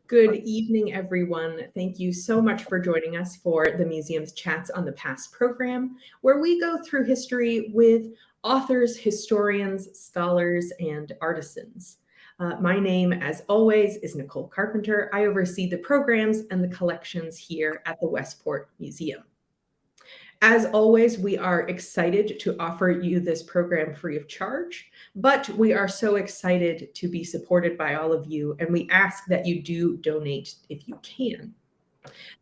Good evening, everyone. Thank you so much for joining us for the museum's Chats on the Past program, where we go through history with authors, historians, scholars, and artisans. My name, as always, is Nicole Carpenter. I oversee the programs and the collections here at the Westport Museum. As always, we are excited to offer you this program free of charge, but we are so excited to be supported by all of you, and we ask that you do donate if you can.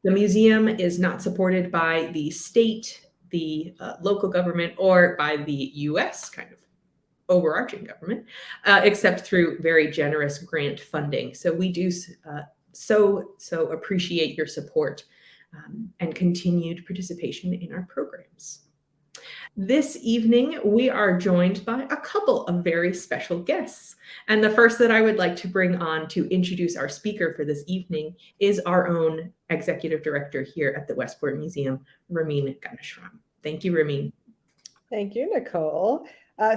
The museum is not supported by the state, the local government, or by the US kind of overarching government, except through very generous grant funding. So we do so appreciate your support and continued participation in our programs. This evening, we are joined by a couple of very special guests. And the first that I would like to bring on to introduce our speaker for this evening is our own executive director here at the Westport Museum, Ramin Ghaneshram. Thank you, Ramin. Thank you, Nicole.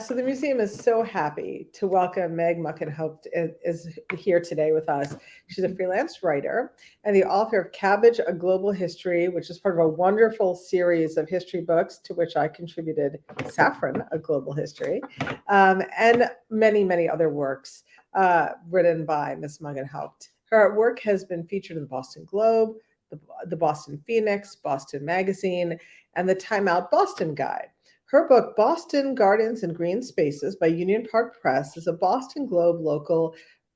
So the museum is so happy to welcome Meg Muckenhoupt is here today with us. She's a freelance writer and the author of Cabbage, A Global History, which is part of a wonderful series of history books to which I contributed Saffron, A Global History, and many, many other works written by Ms. Muckenhoupt. Her work has been featured in the Boston Globe, the Boston Phoenix, Boston Magazine, and the Time Out Boston Guide. Her book, Boston Gardens and Green Spaces by Union Park Press, is a Boston Globe Local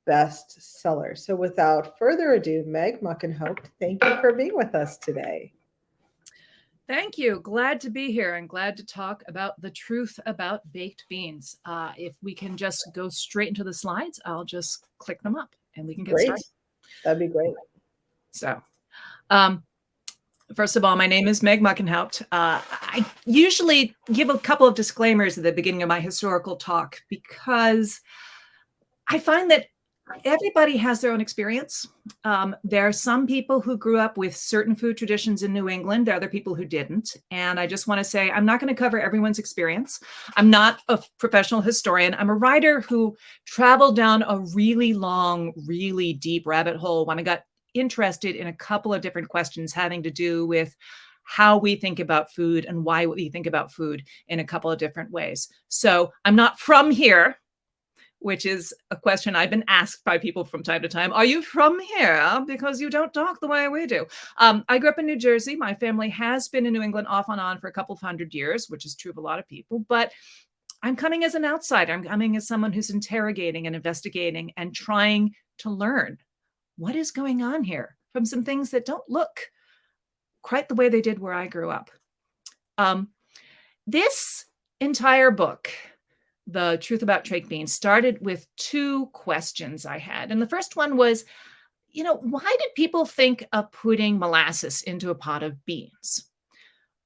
Bestseller. So without further ado, Meg Muckenhoupt, thank you for being with us today. Thank you. Glad to be here and glad to talk about the truth about baked beans. If we can just go straight into the slides, I'll just click them up and we can get started. That'd be great. So, first of all, my name is Meg Muckenhoupt. I usually give a couple of disclaimers at the beginning of my historical talk because I find that everybody has their own experience. There are some people who grew up with certain food traditions in New England. There are other people who didn't. And I just want to say, I'm not going to cover everyone's experience. I'm not a professional historian. I'm a writer who traveled down a really long, really deep rabbit hole when I got interested in a couple of different questions having to do with how we think about food and why we think about food in a couple of different ways. So I'm not from here, which is a question I've been asked by people from time to time. Are you from here? Because you don't talk the way we do. I grew up in New Jersey. My family has been in New England off and on for a couple of hundred years, which is true of a lot of people. But I'm coming as an outsider. I'm coming as someone who's interrogating and investigating and trying to learn what is going on here from some things that don't look quite the way they did where I grew up. This entire book, The Truth About Baked Beans, started with two questions I had. And the first one was, why did people think of putting molasses into a pot of beans?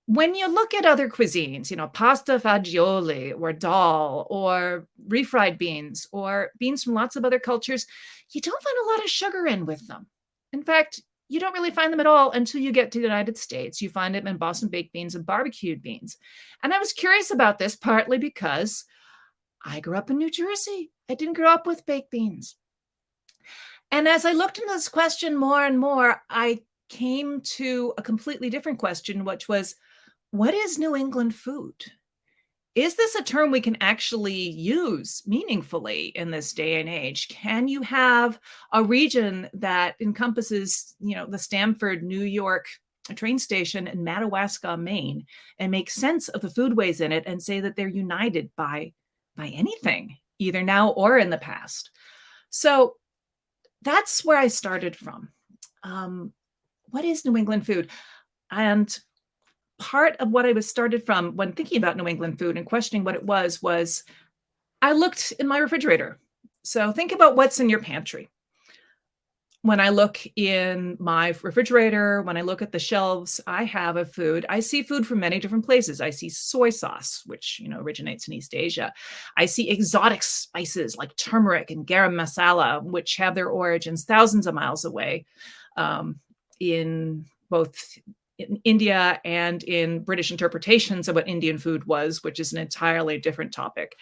When you look at other cuisines, pasta fagioli or dal or refried beans or beans from lots of other cultures, you don't find a lot of sugar in with them. In fact, you don't really find them at all until you get to the United States. You find them in Boston baked beans and barbecued beans. And I was curious about this partly because I grew up in New Jersey. I didn't grow up with baked beans. And as I looked into this question more and more, I came to a completely different question, which was, what is New England food? Is this a term we can actually use meaningfully in this day and age? Can you have a region that encompasses, the Stamford, New York train station and Madawaska, Maine, and make sense of the foodways in it and say that they're united by anything, either now or in the past? So that's where I started from. What is New England food? And part of what I was started from when thinking about New England food and questioning what it was I looked in my refrigerator. So think about what's in your pantry. When I look in my refrigerator, when I look at the shelves I have of food, I see food from many different places. I see soy sauce, which originates in East Asia. I see exotic spices like turmeric and garam masala, which have their origins thousands of miles away, in both in India and in British interpretations of what Indian food was, which is an entirely different topic.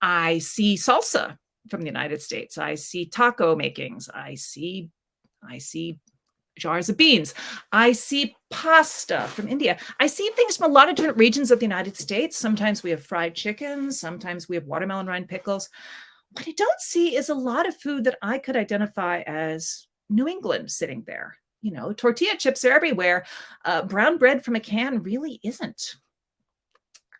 I see salsa from the United States. I see taco makings. I see I see jars of beans. I see pasta from India. I see things from a lot of different regions of the United States. Sometimes we have fried chicken. Sometimes we have watermelon rind pickles. What I don't see is a lot of food that I could identify as New England sitting there. Tortilla chips are everywhere. Brown bread from a can really isn't.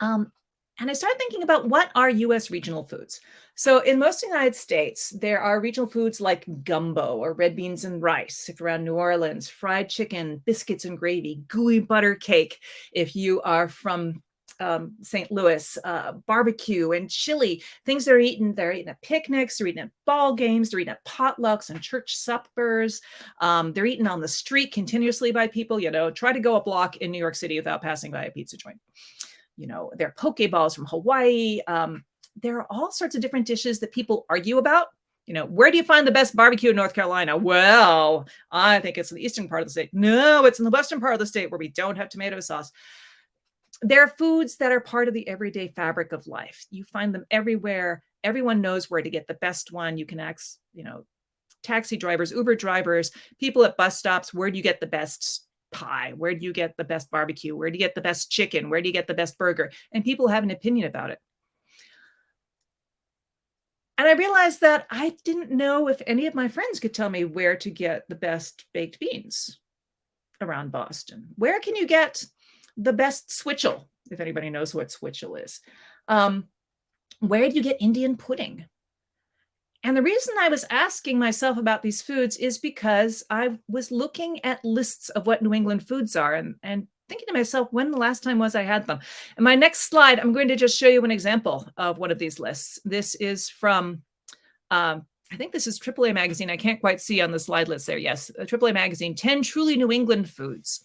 And I started thinking about what are U.S. regional foods. So in most of the United States, there are regional foods like gumbo or red beans and rice, if around New Orleans, fried chicken, biscuits and gravy, gooey butter cake, if you are from St. Louis, barbecue and chili, they're eaten at picnics, they're eaten at ball games, they're eaten at potlucks and church suppers. They're eaten on the street continuously by people. Try to go a block in New York City without passing by a pizza joint. There are poke balls from Hawaii. There are all sorts of different dishes that people argue about. Where do you find the best barbecue in North Carolina? Well, I think it's in the eastern part of the state. No, it's in the western part of the state where we don't have tomato sauce. There are foods that are part of the everyday fabric of life. You find them everywhere. Everyone knows where to get the best one. You can ask, taxi drivers, Uber drivers, people at bus stops, where do you get the best pie? Where do you get the best barbecue? Where do you get the best chicken? Where do you get the best burger? And people have an opinion about it. And I realized that I didn't know if any of my friends could tell me where to get the best baked beans around Boston. Where can you get the best switchel, if anybody knows what switchel is? Where do you get Indian pudding? And the reason I was asking myself about these foods is because I was looking at lists of what New England foods are and thinking to myself, when the last time was I had them? In my next slide, I'm going to just show you an example of one of these lists. This is from, I think this is AAA Magazine. I can't quite see on the slide list there. Yes, AAA Magazine, 10 Truly New England Foods.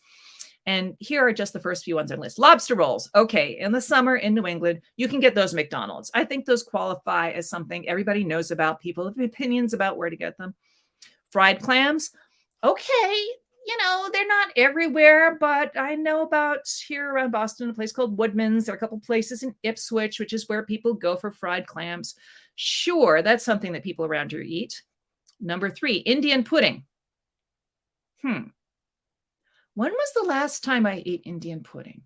And here are just the first few ones on the list. Lobster rolls. Okay, in the summer in New England, you can get those at McDonald's. I think those qualify as something everybody knows about. People have opinions about where to get them. Fried clams. Okay, they're not everywhere, but I know about here around Boston, a place called Woodman's. There are a couple places in Ipswich, which is where people go for fried clams. Sure, that's something that people around here eat. Number 3, Indian pudding. When was the last time I ate Indian pudding?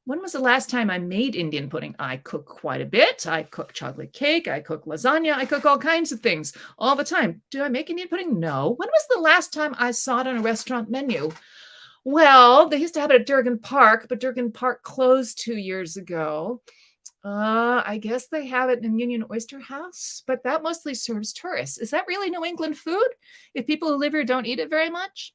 When was the last time I made Indian pudding? I cook quite a bit. I cook chocolate cake. I cook lasagna. I cook all kinds of things all the time. Do I make Indian pudding? No. When was the last time I saw it on a restaurant menu? Well, they used to have it at Durgan Park, but Durgan Park closed 2 years ago. I guess they have it in Union Oyster House, but that mostly serves tourists. Is that really New England food if people who live here don't eat it very much?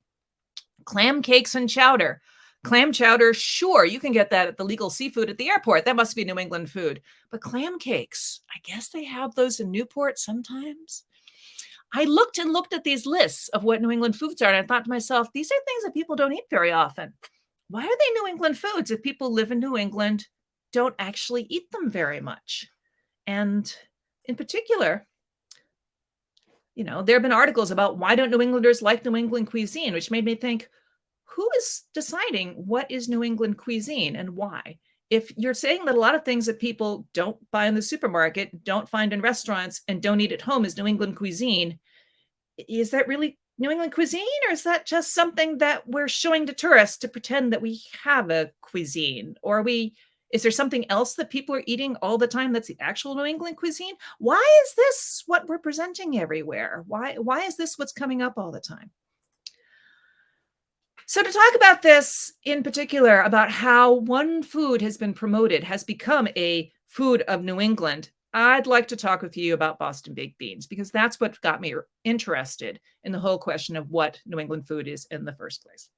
Clam cakes and chowder. Clam chowder, sure, you can get that at the legal seafood at the airport. That must be New England food. But clam cakes, I guess they have those in Newport sometimes. I looked at these lists of what New England foods are, and I thought to myself, these are things that people don't eat very often. Why are they New England foods if people live in New England, don't actually eat them very much? And in particular, there have been articles about why don't New Englanders like New England cuisine, which made me think, who is deciding what is New England cuisine and why? If you're saying that a lot of things that people don't buy in the supermarket, don't find in restaurants, and don't eat at home is New England cuisine, is that really New England cuisine, or is that just something that we're showing to tourists to pretend that we have a cuisine? Or is there something else that people are eating all the time that's the actual New England cuisine? Why is this what we're presenting everywhere? Why is this what's coming up all the time? So to talk about this in particular, about how one food has been promoted, has become a food of New England, I'd like to talk with you about Boston baked beans, because that's what got me interested in the whole question of what New England food is in the first place.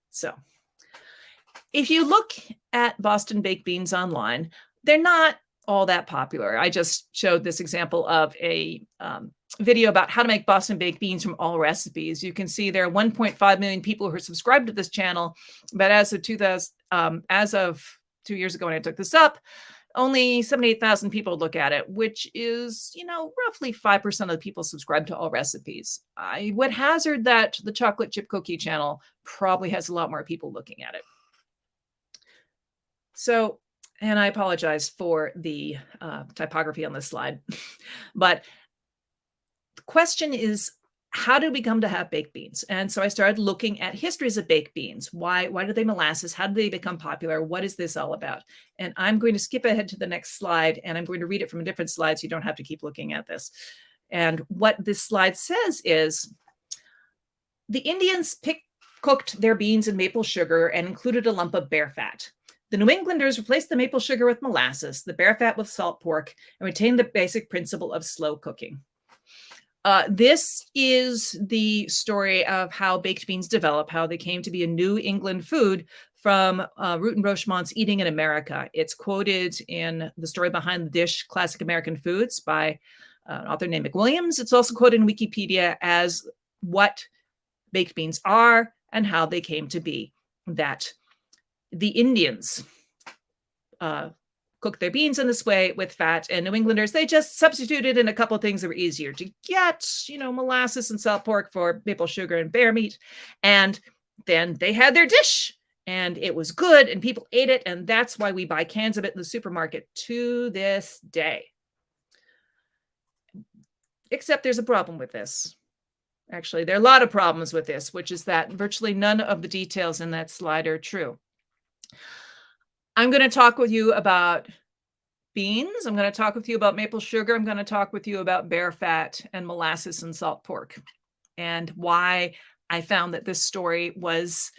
So if you look at Boston baked beans online, they're not all that popular. I just showed this example of a video about how to make Boston baked beans from all recipes. You can see there are 1.5 million people who are subscribed to this channel, but as of 2 years ago when I took this up, only 78,000 people look at it, which is, roughly 5% of the people subscribe to all recipes. I would hazard that the chocolate chip cookie channel probably has a lot more people looking at it. So, and I apologize for the typography on this slide, but the question is, how did we come to have baked beans? And so I started looking at histories of baked beans. Why did they molasses? How did they become popular? What is this all about? And I'm going to skip ahead to the next slide, and I'm going to read it from a different slide so you don't have to keep looking at this. And what this slide says is, the Indians cooked their beans in maple sugar and included a lump of bear fat. The New Englanders replaced the maple sugar with molasses, the bear fat with salt pork, and retained the basic principle of slow cooking. This is the story of how baked beans develop, how they came to be a New England food from Root and Rochemont's Eating in America. It's quoted in The Story Behind the Dish, Classic American Foods by an author named McWilliams. It's also quoted in Wikipedia as what baked beans are and how they came to be, that the Indians cooked their beans in this way with fat, and New Englanders, they just substituted in a couple of things that were easier to get, molasses and salt pork for maple sugar and bear meat. And then they had their dish and it was good and people ate it. And that's why we buy cans of it in the supermarket to this day. Except there's a problem with this. Actually, there are a lot of problems with this, which is that virtually none of the details in that slide are true. I'm going to talk with you about beans. I'm going to talk with you about maple sugar. I'm going to talk with you about bear fat and molasses and salt pork, and why I found that this story was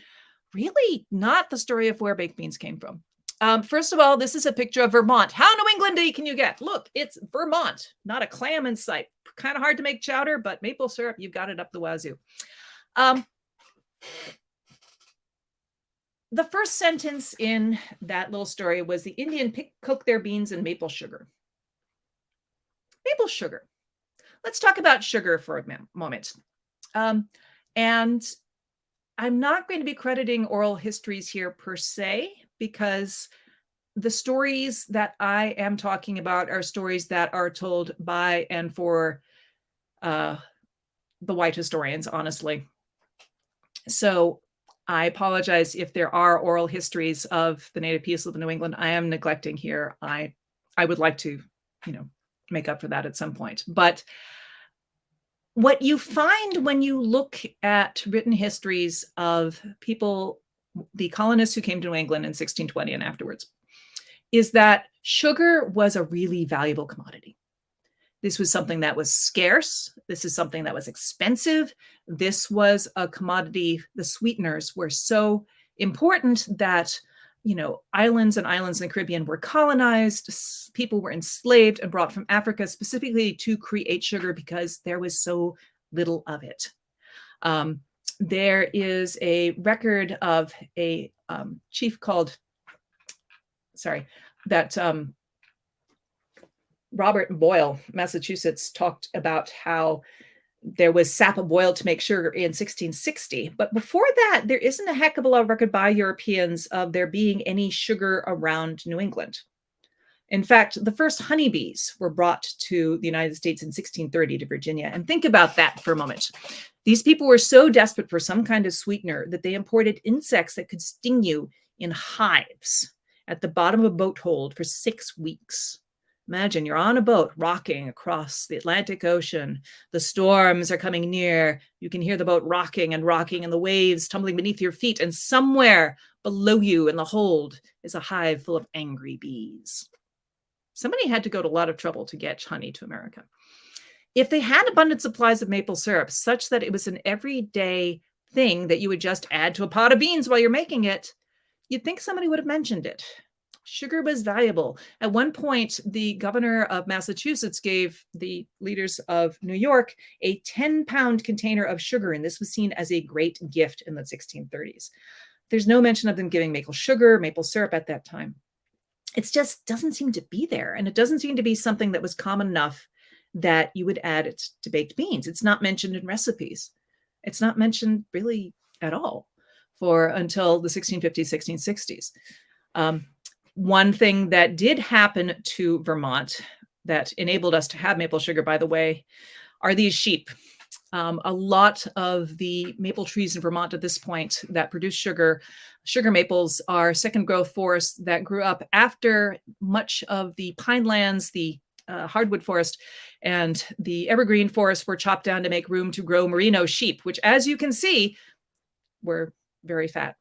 really not the story of where baked beans came from. First of all, this is a picture of Vermont. How New Englandy can you get? Look, it's Vermont, not a clam in sight. Kind of hard to make chowder, but maple syrup, you've got it up the wazoo. The first sentence in that little story was the Indian cooked their beans in maple sugar. Maple sugar. Let's talk about sugar for a moment. And I'm not going to be crediting oral histories here per se, because the stories that I am talking about are stories that are told by and for the white historians, honestly. So I apologize if there are oral histories of the native peoples of New England. I am neglecting here. I would like to, make up for that at some point. But what you find when you look at written histories of people, the colonists who came to New England in 1620 and afterwards, is that sugar was a really valuable commodity. This was something that was scarce. This is something that was expensive. This was a commodity. The sweeteners were so important that, islands and islands in the Caribbean were colonized. People were enslaved and brought from Africa specifically to create sugar because there was so little of it. There is a record of a chief called, Robert Boyle, Massachusetts, talked about how there was sap boiled to make sugar in 1660. But before that, there isn't a heck of a lot of record by Europeans of there being any sugar around New England. In fact, the first honeybees were brought to the United States in 1630 to Virginia. And think about that for a moment. These people were so desperate for some kind of sweetener that they imported insects that could sting you in hives at the bottom of a boat hold for 6 weeks. Imagine you're on a boat rocking across the Atlantic Ocean. The storms are coming near. You can hear the boat rocking and the waves tumbling beneath your feet. And somewhere below you in the hold is a hive full of angry bees. Somebody had to go to a lot of trouble to get honey to America. If they had abundant supplies of maple syrup, such that it was an everyday thing that you would just add to a pot of beans while you're making it, you'd think somebody would have mentioned it. Sugar was valuable. At one point, the governor of Massachusetts gave the leaders of New York a 10-pound container of sugar, and this was seen as a great gift in the 1630s. There's no mention of them giving maple sugar, maple syrup at that time. It just doesn't seem to be there, and it doesn't seem to be something that was common enough that you would add it to baked beans. It's not mentioned in recipes. It's not mentioned really at all until the 1650s, 1660s. One thing that did happen to Vermont that enabled us to have maple sugar, by the way, are these sheep. A lot of the maple trees in Vermont at this point that produce sugar maples are second growth forests that grew up after much of the pine lands, the hardwood forest, and the evergreen forests were chopped down to make room to grow merino sheep, which, as you can see, were very fat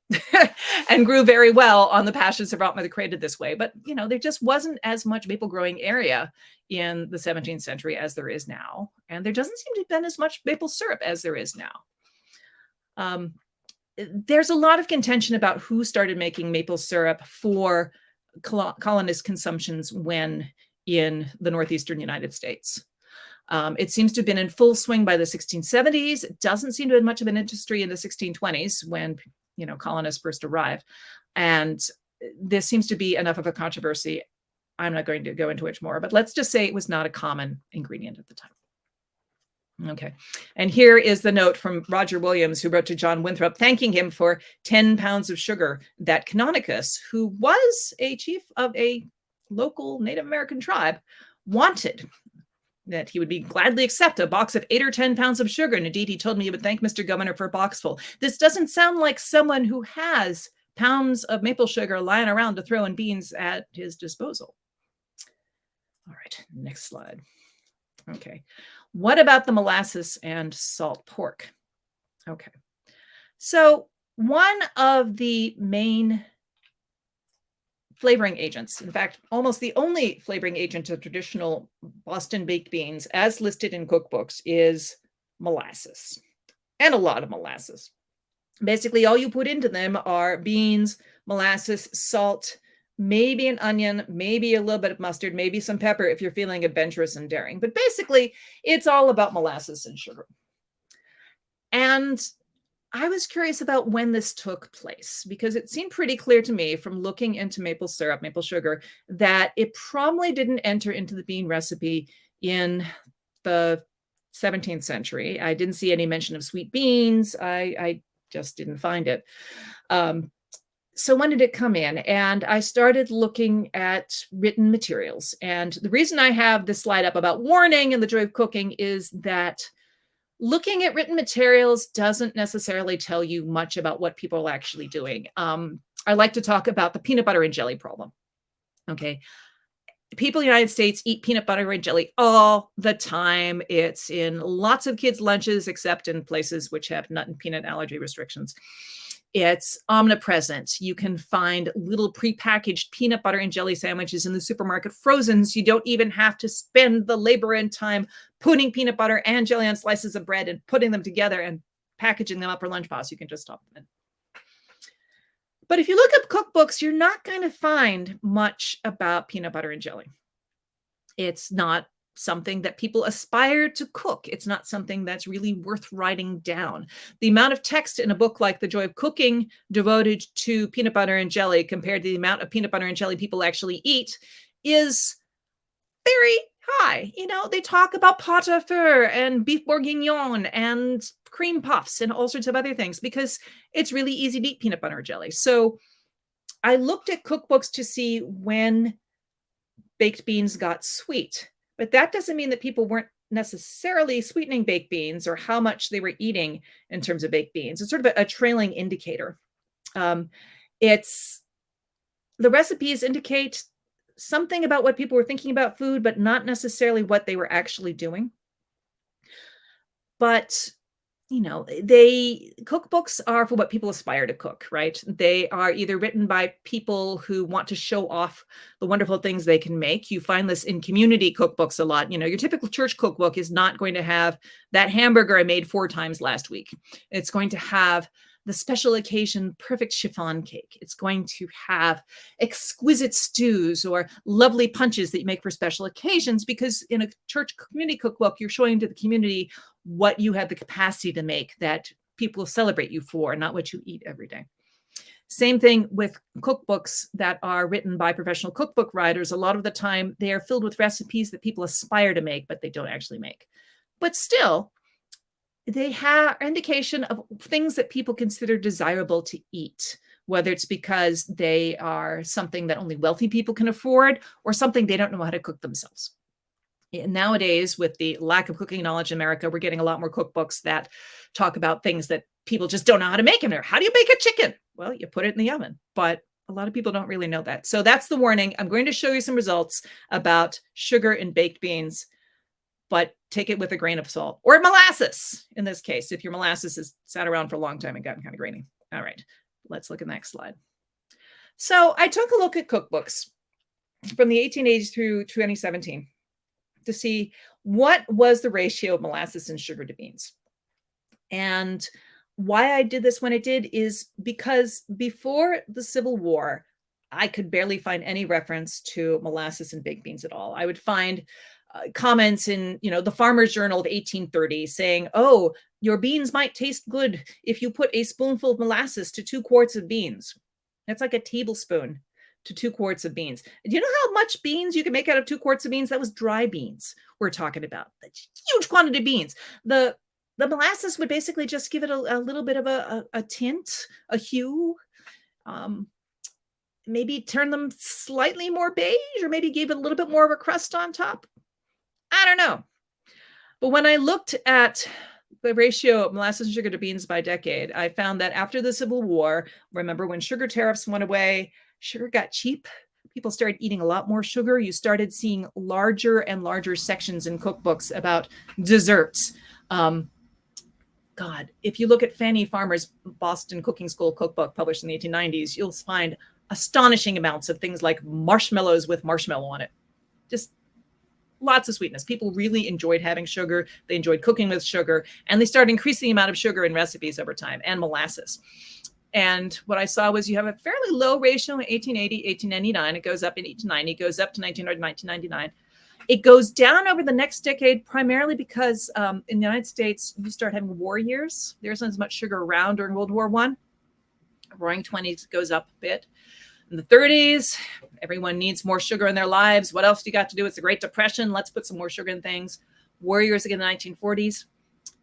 and grew very well on the pastures of Vermont that created this way. But, there just wasn't as much maple growing area in the 17th century as there is now. And there doesn't seem to have been as much maple syrup as there is now. There's a lot of contention about who started making maple syrup for colonist consumptions when in the northeastern United States. It seems to have been in full swing by the 1670s. It doesn't seem to have much of an industry in the 1620s when, colonists first arrived. And this seems to be enough of a controversy. I'm not going to go into it more, but let's just say it was not a common ingredient at the time. Okay. And here is the note from Roger Williams, who wrote to John Winthrop, thanking him for 10 pounds of sugar that Canonicus, who was a chief of a local Native American tribe, wanted, that he would be gladly accept a box of 8 or 10 pounds of sugar. And indeed, he told me he would thank Mr. Governor for a boxful. This doesn't sound like someone who has pounds of maple sugar lying around to throw in beans at his disposal. All right, next slide. Okay. What about the molasses and salt pork? Okay. So one of the main flavoring agents, in fact, almost the only flavoring agent of traditional Boston baked beans as listed in cookbooks, is molasses, and a lot of molasses. Basically, all you put into them are beans, molasses, salt, maybe an onion, maybe a little bit of mustard, maybe some pepper if you're feeling adventurous and daring. But basically, it's all about molasses and sugar. And I was curious about when this took place, because it seemed pretty clear to me from looking into maple syrup, maple sugar, that it probably didn't enter into the bean recipe in the 17th century. I didn't see any mention of sweet beans. I just didn't find it. So when did it come in? And I started looking at written materials. And the reason I have this slide up about warning and the joy of cooking is that looking at written materials doesn't necessarily tell you much about what people are actually doing. I like to talk about the peanut butter and jelly problem. Okay. People in the United States eat peanut butter and jelly all the time. It's in lots of kids' lunches, except in places which have nut and peanut allergy restrictions. It's omnipresent. You can find little prepackaged peanut butter and jelly sandwiches in the supermarket frozen, so you don't even have to spend the labor and time putting peanut butter and jelly on slices of bread and putting them together and packaging them up for lunchbox. You can just stop them in. But if you look up cookbooks, you're not going to find much about peanut butter and jelly. It's not something that people aspire to cook. It's not something that's really worth writing down. The amount of text in a book like The Joy of Cooking devoted to peanut butter and jelly compared to the amount of peanut butter and jelly people actually eat is very high. They talk about pot au feu and beef bourguignon and cream puffs and all sorts of other things because it's really easy to eat peanut butter and jelly. So I looked at cookbooks to see when baked beans got sweet. But that doesn't mean that people weren't necessarily sweetening baked beans or how much they were eating in terms of baked beans. It's sort of a trailing indicator. The recipes indicate something about what people were thinking about food, but not necessarily what they were actually doing. But cookbooks are for what people aspire to cook, right? They are either written by people who want to show off the wonderful things they can make. You find this in community cookbooks a lot. Your typical church cookbook is not going to have that hamburger I made 4 times last week. It's going to have the special occasion perfect chiffon cake. It's going to have exquisite stews or lovely punches that you make for special occasions, because in a church community cookbook, you're showing to the community what you have the capacity to make that people will celebrate you for, not what you eat every day. Same thing with cookbooks that are written by professional cookbook writers. A lot of the time, they are filled with recipes that people aspire to make, but they don't actually make. But still, they have indication of things that people consider desirable to eat, whether it's because they are something that only wealthy people can afford or something they don't know how to cook themselves. Nowadays, with the lack of cooking knowledge in America, we're getting a lot more cookbooks that talk about things that people just don't know how to make in there. How do you bake a chicken? Well, you put it in the oven. But A lot of people don't really know that. So that's the warning. I'm going to show you some results about sugar in baked beans, but take it with a grain of salt, or molasses in this case, if your molasses has sat around for a long time and gotten kind of grainy. All right, let's look at the next slide. So I took a look at cookbooks from the 1880s through 2017 to see what was the ratio of molasses and sugar to beans. And why I did this when I did is because before the Civil War, I could barely find any reference to molasses and baked beans at all. I would find comments in, the Farmer's Journal of 1830 saying, "Oh, your beans might taste good if you put a spoonful of molasses to 2 quarts of beans." That's like a tablespoon to 2 quarts of beans. Do you know how much beans you can make out of 2 quarts of beans? That was dry beans we're talking about. That's huge quantity of beans. The molasses would basically just give it a little bit of a tint, a hue, maybe turn them slightly more beige, or maybe give it a little bit more of a crust on top. I don't know. But when I looked at the ratio of molasses and sugar to beans by decade, I found that after the Civil War, remember when sugar tariffs went away, sugar got cheap. People started eating a lot more sugar. You started seeing larger and larger sections in cookbooks about desserts. God, if you look at Fannie Farmer's Boston Cooking School cookbook published in the 1890s, you'll find astonishing amounts of things like marshmallows with marshmallow on it. Just lots of sweetness. People really enjoyed having sugar. They enjoyed cooking with sugar, and they started increasing the amount of sugar in recipes over time, and molasses. And what I saw was you have a fairly low ratio in 1880, 1899. It goes up in 1890, it goes up to 1900, 1999. It goes down over the next decade, primarily because in the United States, you start having war years. There isn't as much sugar around during World War I. Roaring 20s goes up a bit. In the 30s, everyone needs more sugar in their lives. What else do you got to do? It's the Great Depression. Let's put some more sugar in things. War years again in the 1940s.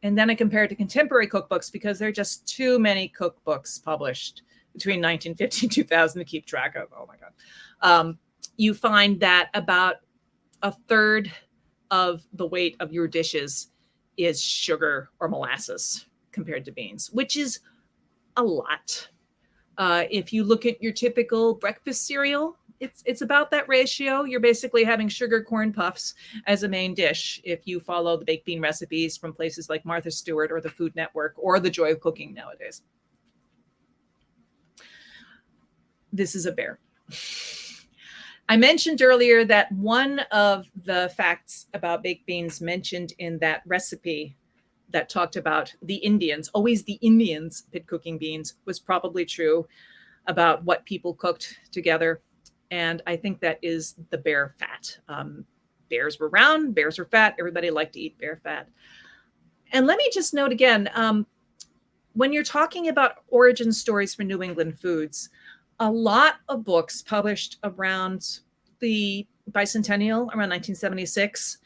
And then I compare it to contemporary cookbooks because there are just too many cookbooks published between 1950 and 2000 to keep track of. Oh my God. You find that about a third of the weight of your dishes is sugar or molasses compared to beans, which is a lot. If you look at your typical breakfast cereal, it's about that ratio. You're basically having sugar corn puffs as a main dish if you follow the baked bean recipes from places like Martha Stewart or the Food Network or the Joy of Cooking nowadays. This is a bear. I mentioned earlier that one of the facts about baked beans mentioned in that recipe that talked about the Indians, always the Indians pit cooking beans, was probably true about what people cooked together. And I think that is the bear fat. Bears were round, bears were fat. Everybody liked to eat bear fat. And let me just note again, when you're talking about origin stories for New England foods, a lot of books published around the bicentennial, around 1976.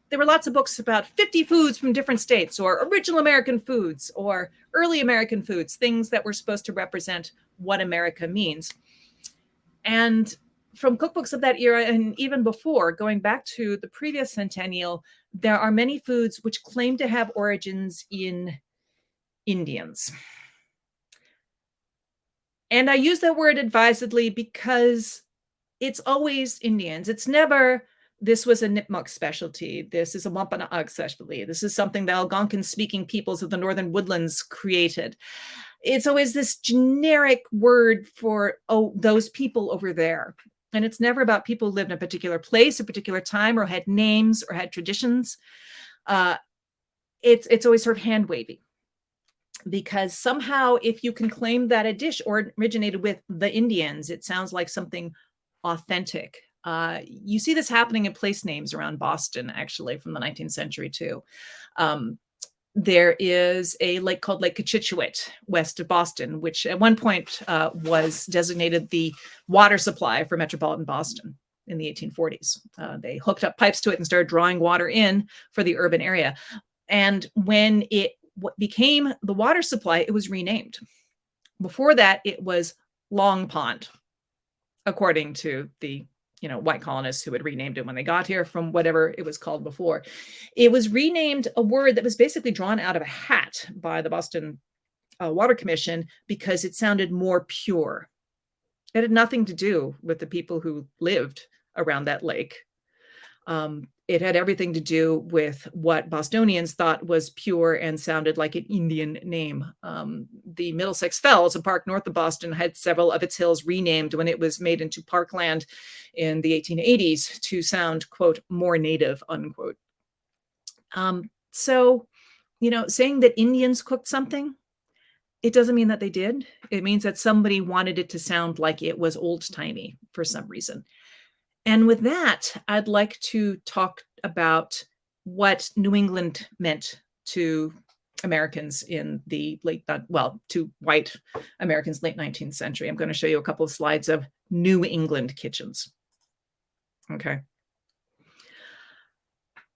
There were lots of books about 50 foods from different states, or original American foods, or early American foods, things that were supposed to represent what America means. And from cookbooks of that era, and even before, going back to the previous centennial, there are many foods which claim to have origins in Indians. And I use that word advisedly because it's always Indians. It's never, this was a Nipmuc specialty. This is a Wampanoag specialty. This is something the Algonquin-speaking peoples of the Northern Woodlands created. It's always this generic word for, oh, those people over there. And it's never about people who lived in a particular place, a particular time, or had names or had traditions. It's always sort of hand-wavy. Because somehow, if you can claim that a dish originated with the Indians, it sounds like something authentic. You see this happening in place names around Boston, actually, from the 19th century, too. There is a lake called Lake Cochituate west of Boston, which at one point was designated the water supply for metropolitan Boston in the 1840s. They hooked up pipes to it and started drawing water in for the urban area. And when it became the water supply, it was renamed. Before that, it was Long Pond, according to the white colonists who had renamed it when they got here from whatever it was called before. It was renamed a word that was basically drawn out of a hat by the Boston Water Commission because it sounded more pure. It had nothing to do with the people who lived around that lake. It had everything to do with what Bostonians thought was pure and sounded like an Indian name. The Middlesex Fells, a park north of Boston, had several of its hills renamed when it was made into parkland in the 1880s to sound, quote, more native, unquote. So, saying that Indians cooked something, it doesn't mean that they did. It means that somebody wanted it to sound like it was old-timey for some reason. And with that, I'd like to talk about what New England meant to Americans in the to white Americans late 19th century. I'm going to show you a couple of slides of New England kitchens. Okay.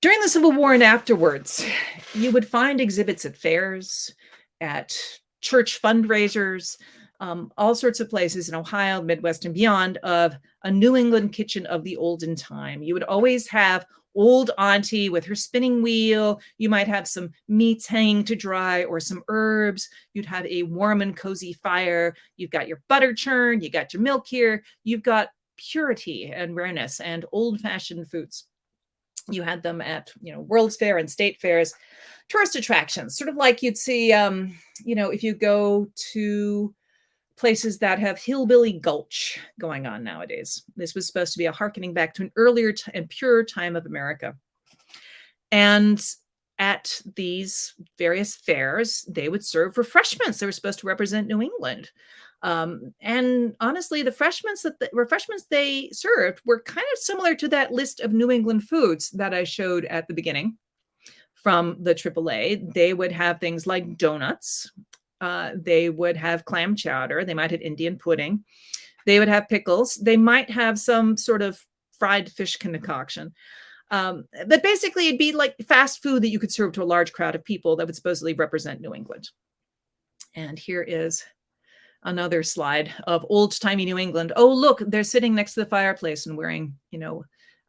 During the Civil War and afterwards, you would find exhibits at fairs, at church fundraisers, all sorts of places in Ohio, Midwest, and beyond of a New England kitchen of the olden time. You would always have old auntie with her spinning wheel. You might have some meats hanging to dry or some herbs. You'd have a warm and cozy fire. You've got your butter churn. You got your milk here. You've got purity and rareness and old-fashioned foods. You had them at, World's Fair and state fairs, tourist attractions, sort of like you'd see, if you go to places that have Hillbilly Gulch going on nowadays. This was supposed to be a hearkening back to an earlier and purer time of America. And at these various fairs, they would serve refreshments. They were supposed to represent New England. And honestly, the refreshments they served were kind of similar to that list of New England foods that I showed at the beginning from the AAA. They would have things like donuts. They would have clam chowder. They might have Indian pudding. They would have pickles. They might have some sort of fried fish concoction. But basically, it'd be like fast food that you could serve to a large crowd of people that would supposedly represent New England. And here is another slide of old-timey New England. Oh, look, they're sitting next to the fireplace and wearing,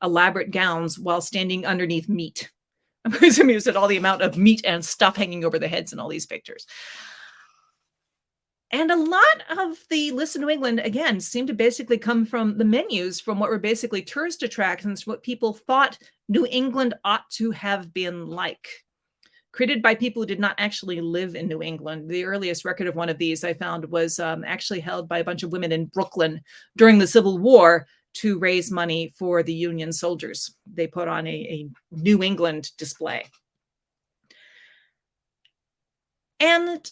elaborate gowns while standing underneath meat. I'm just amused at all the amount of meat and stuff hanging over the heads in all these pictures. And a lot of the list of New England, again, seem to basically come from the menus from what were basically tourist attractions, what people thought New England ought to have been like. Created by people who did not actually live in New England. The earliest record of one of these I found was actually held by a bunch of women in Brooklyn during the Civil War to raise money for the Union soldiers. They put on a New England display. And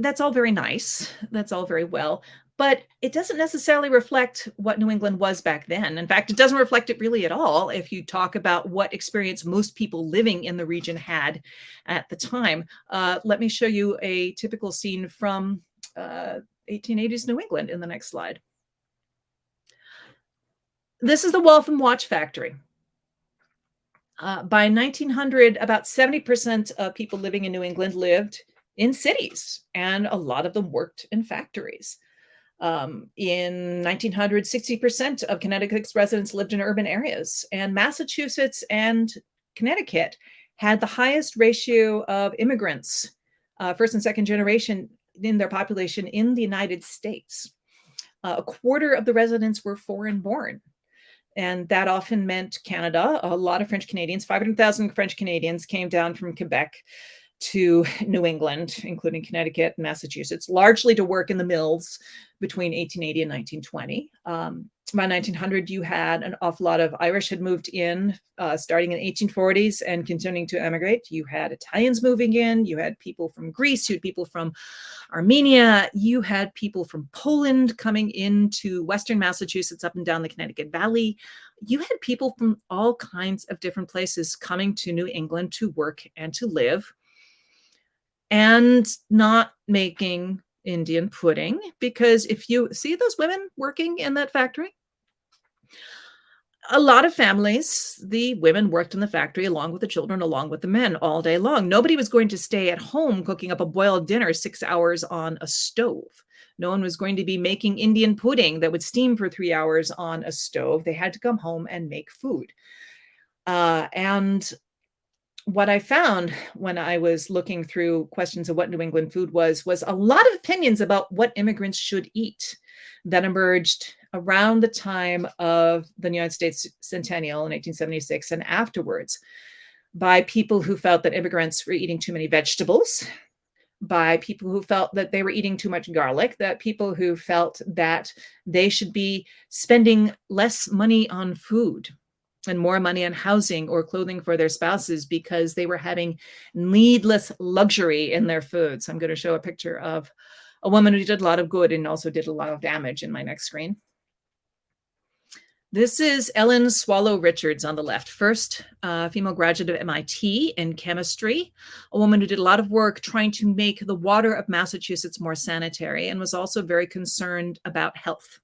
that's all very nice. That's all very well, but it doesn't necessarily reflect what New England was back then. In fact, it doesn't reflect it really at all if you talk about what experience most people living in the region had at the time. Let me show you a typical scene from 1880s New England in the next slide. This is the Waltham Watch Factory. By 1900, about 70% of people living in New England lived in cities, and a lot of them worked in factories. In 1900, 60% of Connecticut's residents lived in urban areas, and Massachusetts and Connecticut had the highest ratio of immigrants, first and second generation, in their population in the United States. A quarter of the residents were foreign born. And that often meant Canada. A lot of French Canadians, 500,000 French Canadians came down from Quebec to New England, including Connecticut and Massachusetts, largely to work in the mills between 1880 and 1920. By 1900, you had an awful lot of Irish had moved in, starting in the 1840s and continuing to emigrate. You had Italians moving in. You had people from Greece. You had people from Armenia. You had people from Poland coming into Western Massachusetts up and down the Connecticut Valley. You had people from all kinds of different places coming to New England to work and to live, and not making Indian pudding, because if you see those women working in that factory, a lot of families, the women worked in the factory along with the children, along with the men all day long. Nobody was going to stay at home cooking up a boiled dinner 6 hours on a stove. No one was going to be making Indian pudding that would steam for 3 hours on a stove. They had to come home and make food. And what I found when I was looking through questions of what New England food was a lot of opinions about what immigrants should eat. that emerged around the time of the United States Centennial in 1876 and afterwards, by people who felt that immigrants were eating too many vegetables, by people who felt that they were eating too much garlic, that people who felt that they should be spending less money on food and more money on housing or clothing for their spouses because they were having needless luxury in their food. So I'm going to show a picture of a woman who did a lot of good and also did a lot of damage in my next screen. This is Ellen Swallow Richards on the left, first female graduate of MIT in chemistry, a woman who did a lot of work trying to make the water of Massachusetts more sanitary and was also very concerned about health,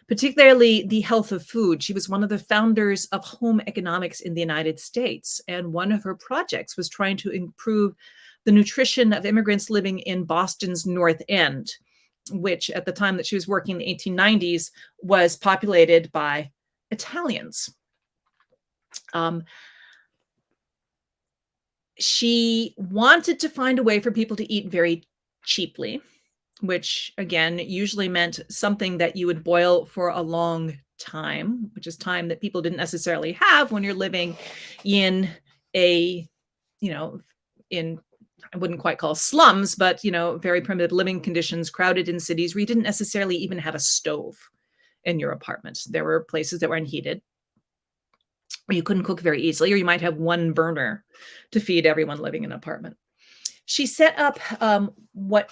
particularly the health of food. She was one of the founders of home economics in the United States, and one of her projects was trying to improve the nutrition of immigrants living in Boston's North End, which at the time that she was working in the 1890s was populated by Italians. She wanted to find a way for people to eat very cheaply, which again usually meant something that you would boil for a long time, which is time that people didn't necessarily have when you're living in a, in, I wouldn't quite call slums, but, very primitive living conditions, crowded in cities where you didn't necessarily even have a stove in your apartment. There were places that were unheated, or you couldn't cook very easily, or you might have one burner to feed everyone living in an apartment. She set up what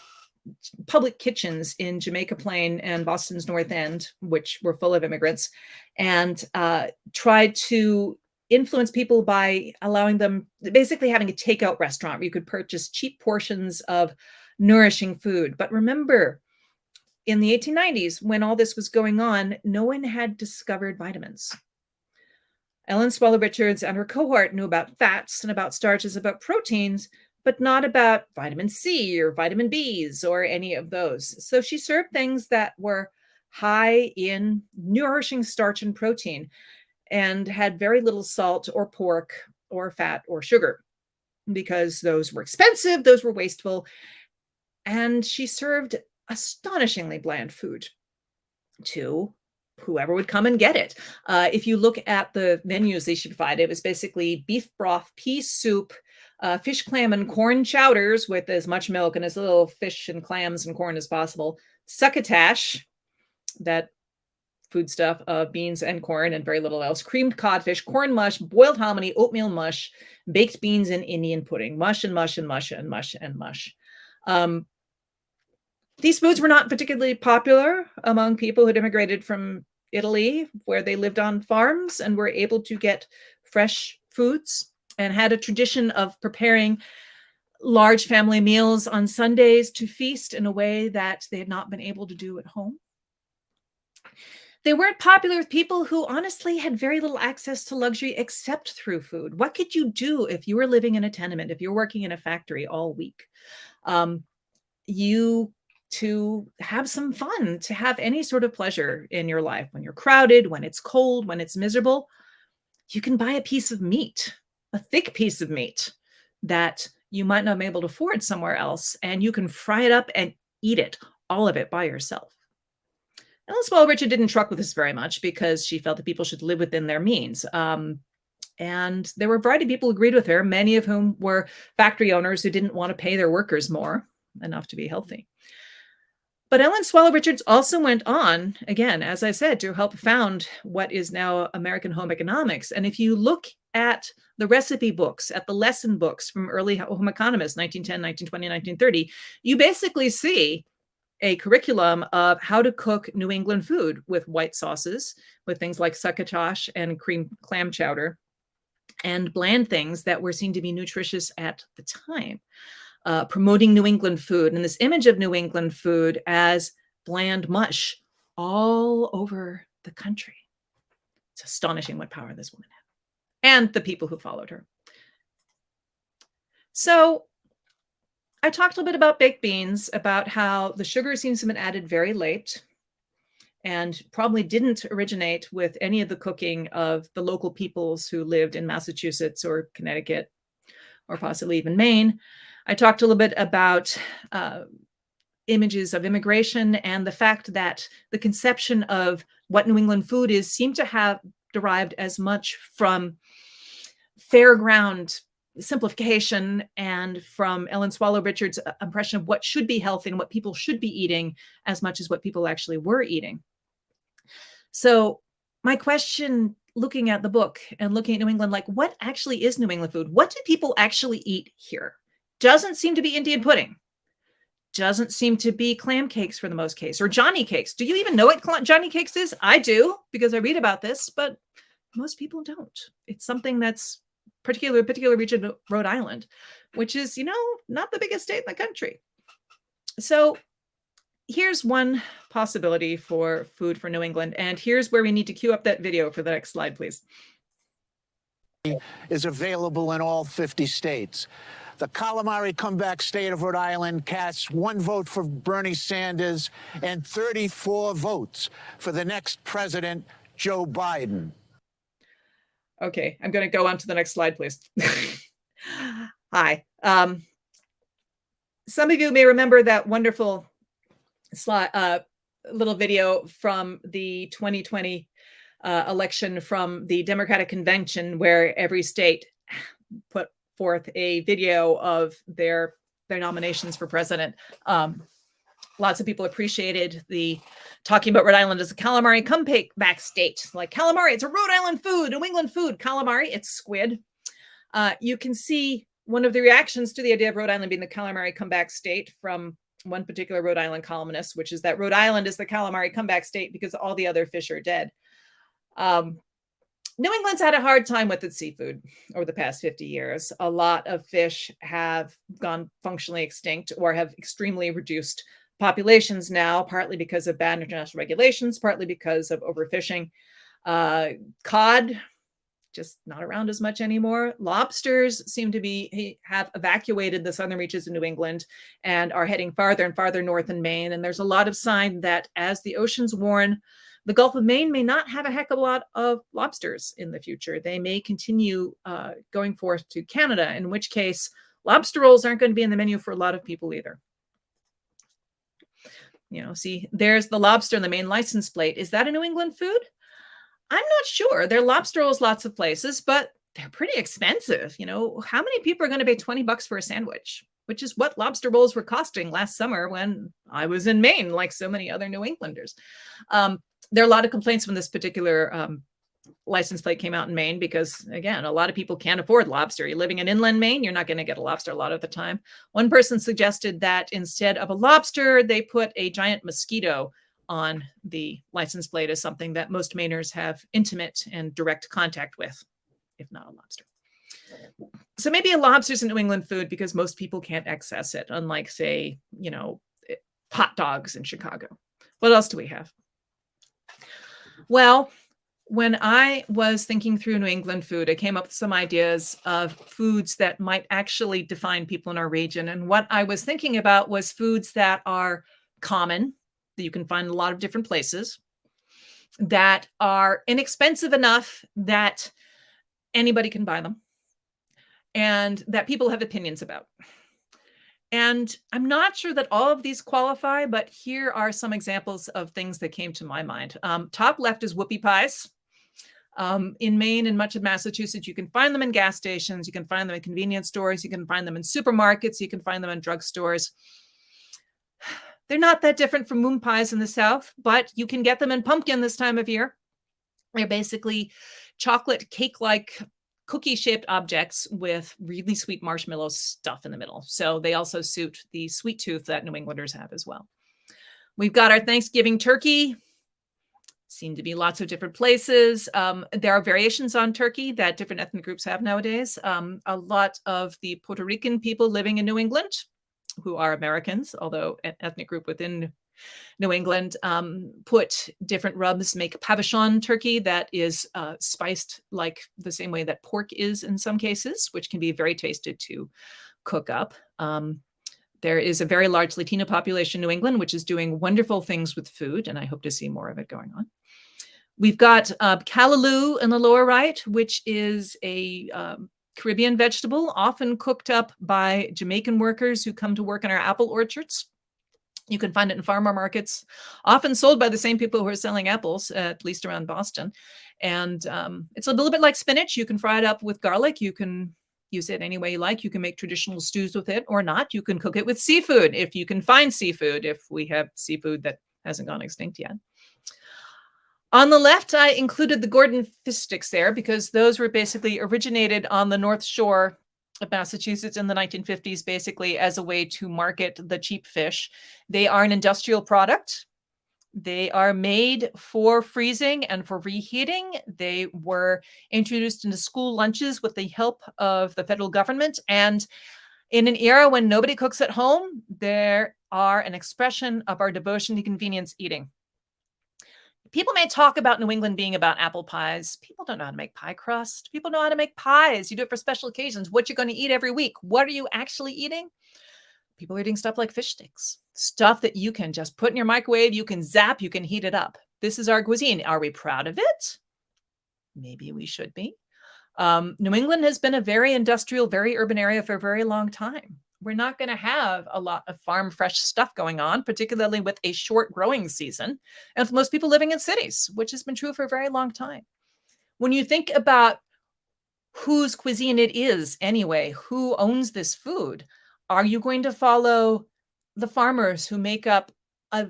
public kitchens in Jamaica Plain and Boston's North End, which were full of immigrants, and tried to influence people by allowing them, basically having a takeout restaurant where you could purchase cheap portions of nourishing food. But remember, in the 1890s, when all this was going on, no one had discovered vitamins. Ellen Swallow Richards and her cohort knew about fats and about starches, about proteins, but not about vitamin C or vitamin Bs or any of those. So she served things that were high in nourishing starch and protein and had very little salt or pork or fat or sugar because those were expensive, those were wasteful. And she served astonishingly bland food to whoever would come and get it. If you look at the menus they provided, it was basically beef broth, pea soup, fish, clam, and corn chowders with as much milk and as little fish and clams and corn as possible. Succotash, that foodstuff of beans and corn and very little else. Creamed codfish, corn mush, boiled hominy, oatmeal mush, baked beans, and Indian pudding. Mush and mush and mush and mush and mush. These foods were not particularly popular among people who had immigrated from Italy, where they lived on farms and were able to get fresh foods and had a tradition of preparing large family meals on Sundays to feast in a way that they had not been able to do at home. They weren't popular with people who honestly had very little access to luxury except through food. What could you do if you were living in a tenement, if you're working in a factory all week? To have some fun, to have any sort of pleasure in your life. When you're crowded, when it's cold, when it's miserable, you can buy a piece of meat, a thick piece of meat that you might not be able to afford somewhere else, and you can fry it up and eat it, all of it by yourself. Ellen Swallow Richards didn't truck with this very much because she felt that people should live within their means. And there were a variety of people who agreed with her, many of whom were factory owners who didn't want to pay their workers more, enough to be healthy. But Ellen Swallow Richards also went on, again, as I said, to help found what is now American home economics. And if you look at the recipe books, at the lesson books from early home economists, 1910, 1920, 1930, you basically see a curriculum of how to cook New England food with white sauces, with things like succotash and cream clam chowder, and bland things that were seen to be nutritious at the time. Promoting New England food and this image of New England food as bland mush all over the country. It's astonishing what power this woman had and the people who followed her. So I talked a little bit about baked beans, about how the sugar seems to have been added very late and probably didn't originate with any of the cooking of the local peoples who lived in Massachusetts or Connecticut or possibly even Maine. I talked a little bit about images of immigration and the fact that the conception of what New England food is seem to have derived as much from fairground simplification and from Ellen Swallow Richards' impression of what should be healthy and what people should be eating as much as what people actually were eating. So my question, looking at the book and looking at New England, like, what actually is New England food? What do people actually eat here? Doesn't seem to be Indian pudding. Doesn't seem to be clam cakes for the most case, or Johnny cakes. Do you even know what Johnny cakes is? I do, because I read about this, but most people don't. It's something that's particular region of Rhode Island, which is, not the biggest state in the country. So here's one possibility for food for New England. And here's where we need to cue up that video for the next slide, please. Is available in all 50 states. The calamari comeback state of Rhode Island casts 1 vote for Bernie Sanders and 34 votes for the next president, Joe Biden. Okay, I'm going to go on to the next slide, please. Hi. Some of you may remember that wonderful slide, little video from the 2020 election from the Democratic Convention, where every state put forth a video of their nominations for president. Lots of people appreciated the talking about Rhode Island as a calamari comeback state. Like, calamari, it's a Rhode Island food, New England food. Calamari, it's squid. You can see one of the reactions to the idea of Rhode Island being the calamari comeback state from one particular Rhode Island columnist, which is that Rhode Island is the calamari comeback state because all the other fish are dead. New England's had a hard time with its seafood over the past 50 years. A lot of fish have gone functionally extinct or have extremely reduced populations now, partly because of bad international regulations, partly because of overfishing. Cod, just not around as much anymore. Lobsters seem to have evacuated the southern reaches of New England and are heading farther and farther north in Maine. And there's a lot of sign that as the oceans warm, the Gulf of Maine may not have a heck of a lot of lobsters in the future. They may continue going forth to Canada, in which case lobster rolls aren't going to be in the menu for a lot of people either. See, there's the lobster in the Maine license plate. Is that a New England food? I'm not sure. There are lobster rolls lots of places, but they're pretty expensive. How many people are going to pay $20 for a sandwich, which is what lobster rolls were costing last summer when I was in Maine, like so many other New Englanders. There are a lot of complaints when this particular license plate came out in Maine because, again, a lot of people can't afford lobster. You're living in inland Maine, you're not going to get a lobster a lot of the time. One person suggested that instead of a lobster, they put a giant mosquito on the license plate as something that most Mainers have intimate and direct contact with, if not a lobster. So maybe a lobster is a New England food because most people can't access it, unlike, say, hot dogs in Chicago. What else do we have? Well, when I was thinking through New England food, I came up with some ideas of foods that might actually define people in our region. And what I was thinking about was foods that are common, that you can find in a lot of different places, that are inexpensive enough that anybody can buy them, and that people have opinions about. And I'm not sure that all of these qualify, but here are some examples of things that came to my mind. Top left is whoopie pies. In Maine and much of Massachusetts, you can find them in gas stations, you can find them in convenience stores, you can find them in supermarkets, you can find them in drugstores. They're not that different from moon pies in the South, but you can get them in pumpkin this time of year. They're basically chocolate cake-like cookie-shaped objects with really sweet marshmallow stuff in the middle. So they also suit the sweet tooth that New Englanders have as well. We've got our Thanksgiving turkey. Seem to be lots of different places. There are variations on turkey that different ethnic groups have nowadays. A lot of the Puerto Rican people living in New England, who are Americans, although an ethnic group within New England, put different rubs, make pavachon turkey that is spiced like the same way that pork is in some cases, which can be very tasty to cook up. There is a very large Latino population in New England, which is doing wonderful things with food, and I hope to see more of it going on. We've got callaloo in the lower right, which is a Caribbean vegetable, often cooked up by Jamaican workers who come to work in our apple orchards. You can find it in farmer markets, often sold by the same people who are selling apples, at least around Boston. And it's a little bit like spinach. You can fry it up with garlic. You can use it any way you like. You can make traditional stews with it or not. You can cook it with seafood if you can find seafood, if we have seafood that hasn't gone extinct yet. On the left, I included the Gordon fish sticks there because those were basically originated on the North Shore of Massachusetts in the 1950s, basically as a way to market the cheap fish. They are an industrial product. They are made for freezing and for reheating. They were introduced into school lunches with the help of the federal government. And in an era when nobody cooks at home, they are an expression of our devotion to convenience eating. People may talk about New England being about apple pies. People don't know how to make pie crust. People know how to make pies. You do it for special occasions. What you're going to eat every week. What are you actually eating? People are eating stuff like fish sticks, stuff that you can just put in your microwave. You can zap, you can heat it up. This is our cuisine. Are we proud of it? Maybe we should be. New England has been a very industrial, very urban area for a very long time. We're not going to have a lot of farm fresh stuff going on, particularly with a short growing season, and with most people living in cities, which has been true for a very long time. When you think about whose cuisine it is anyway, who owns this food, are you going to follow the farmers who make up a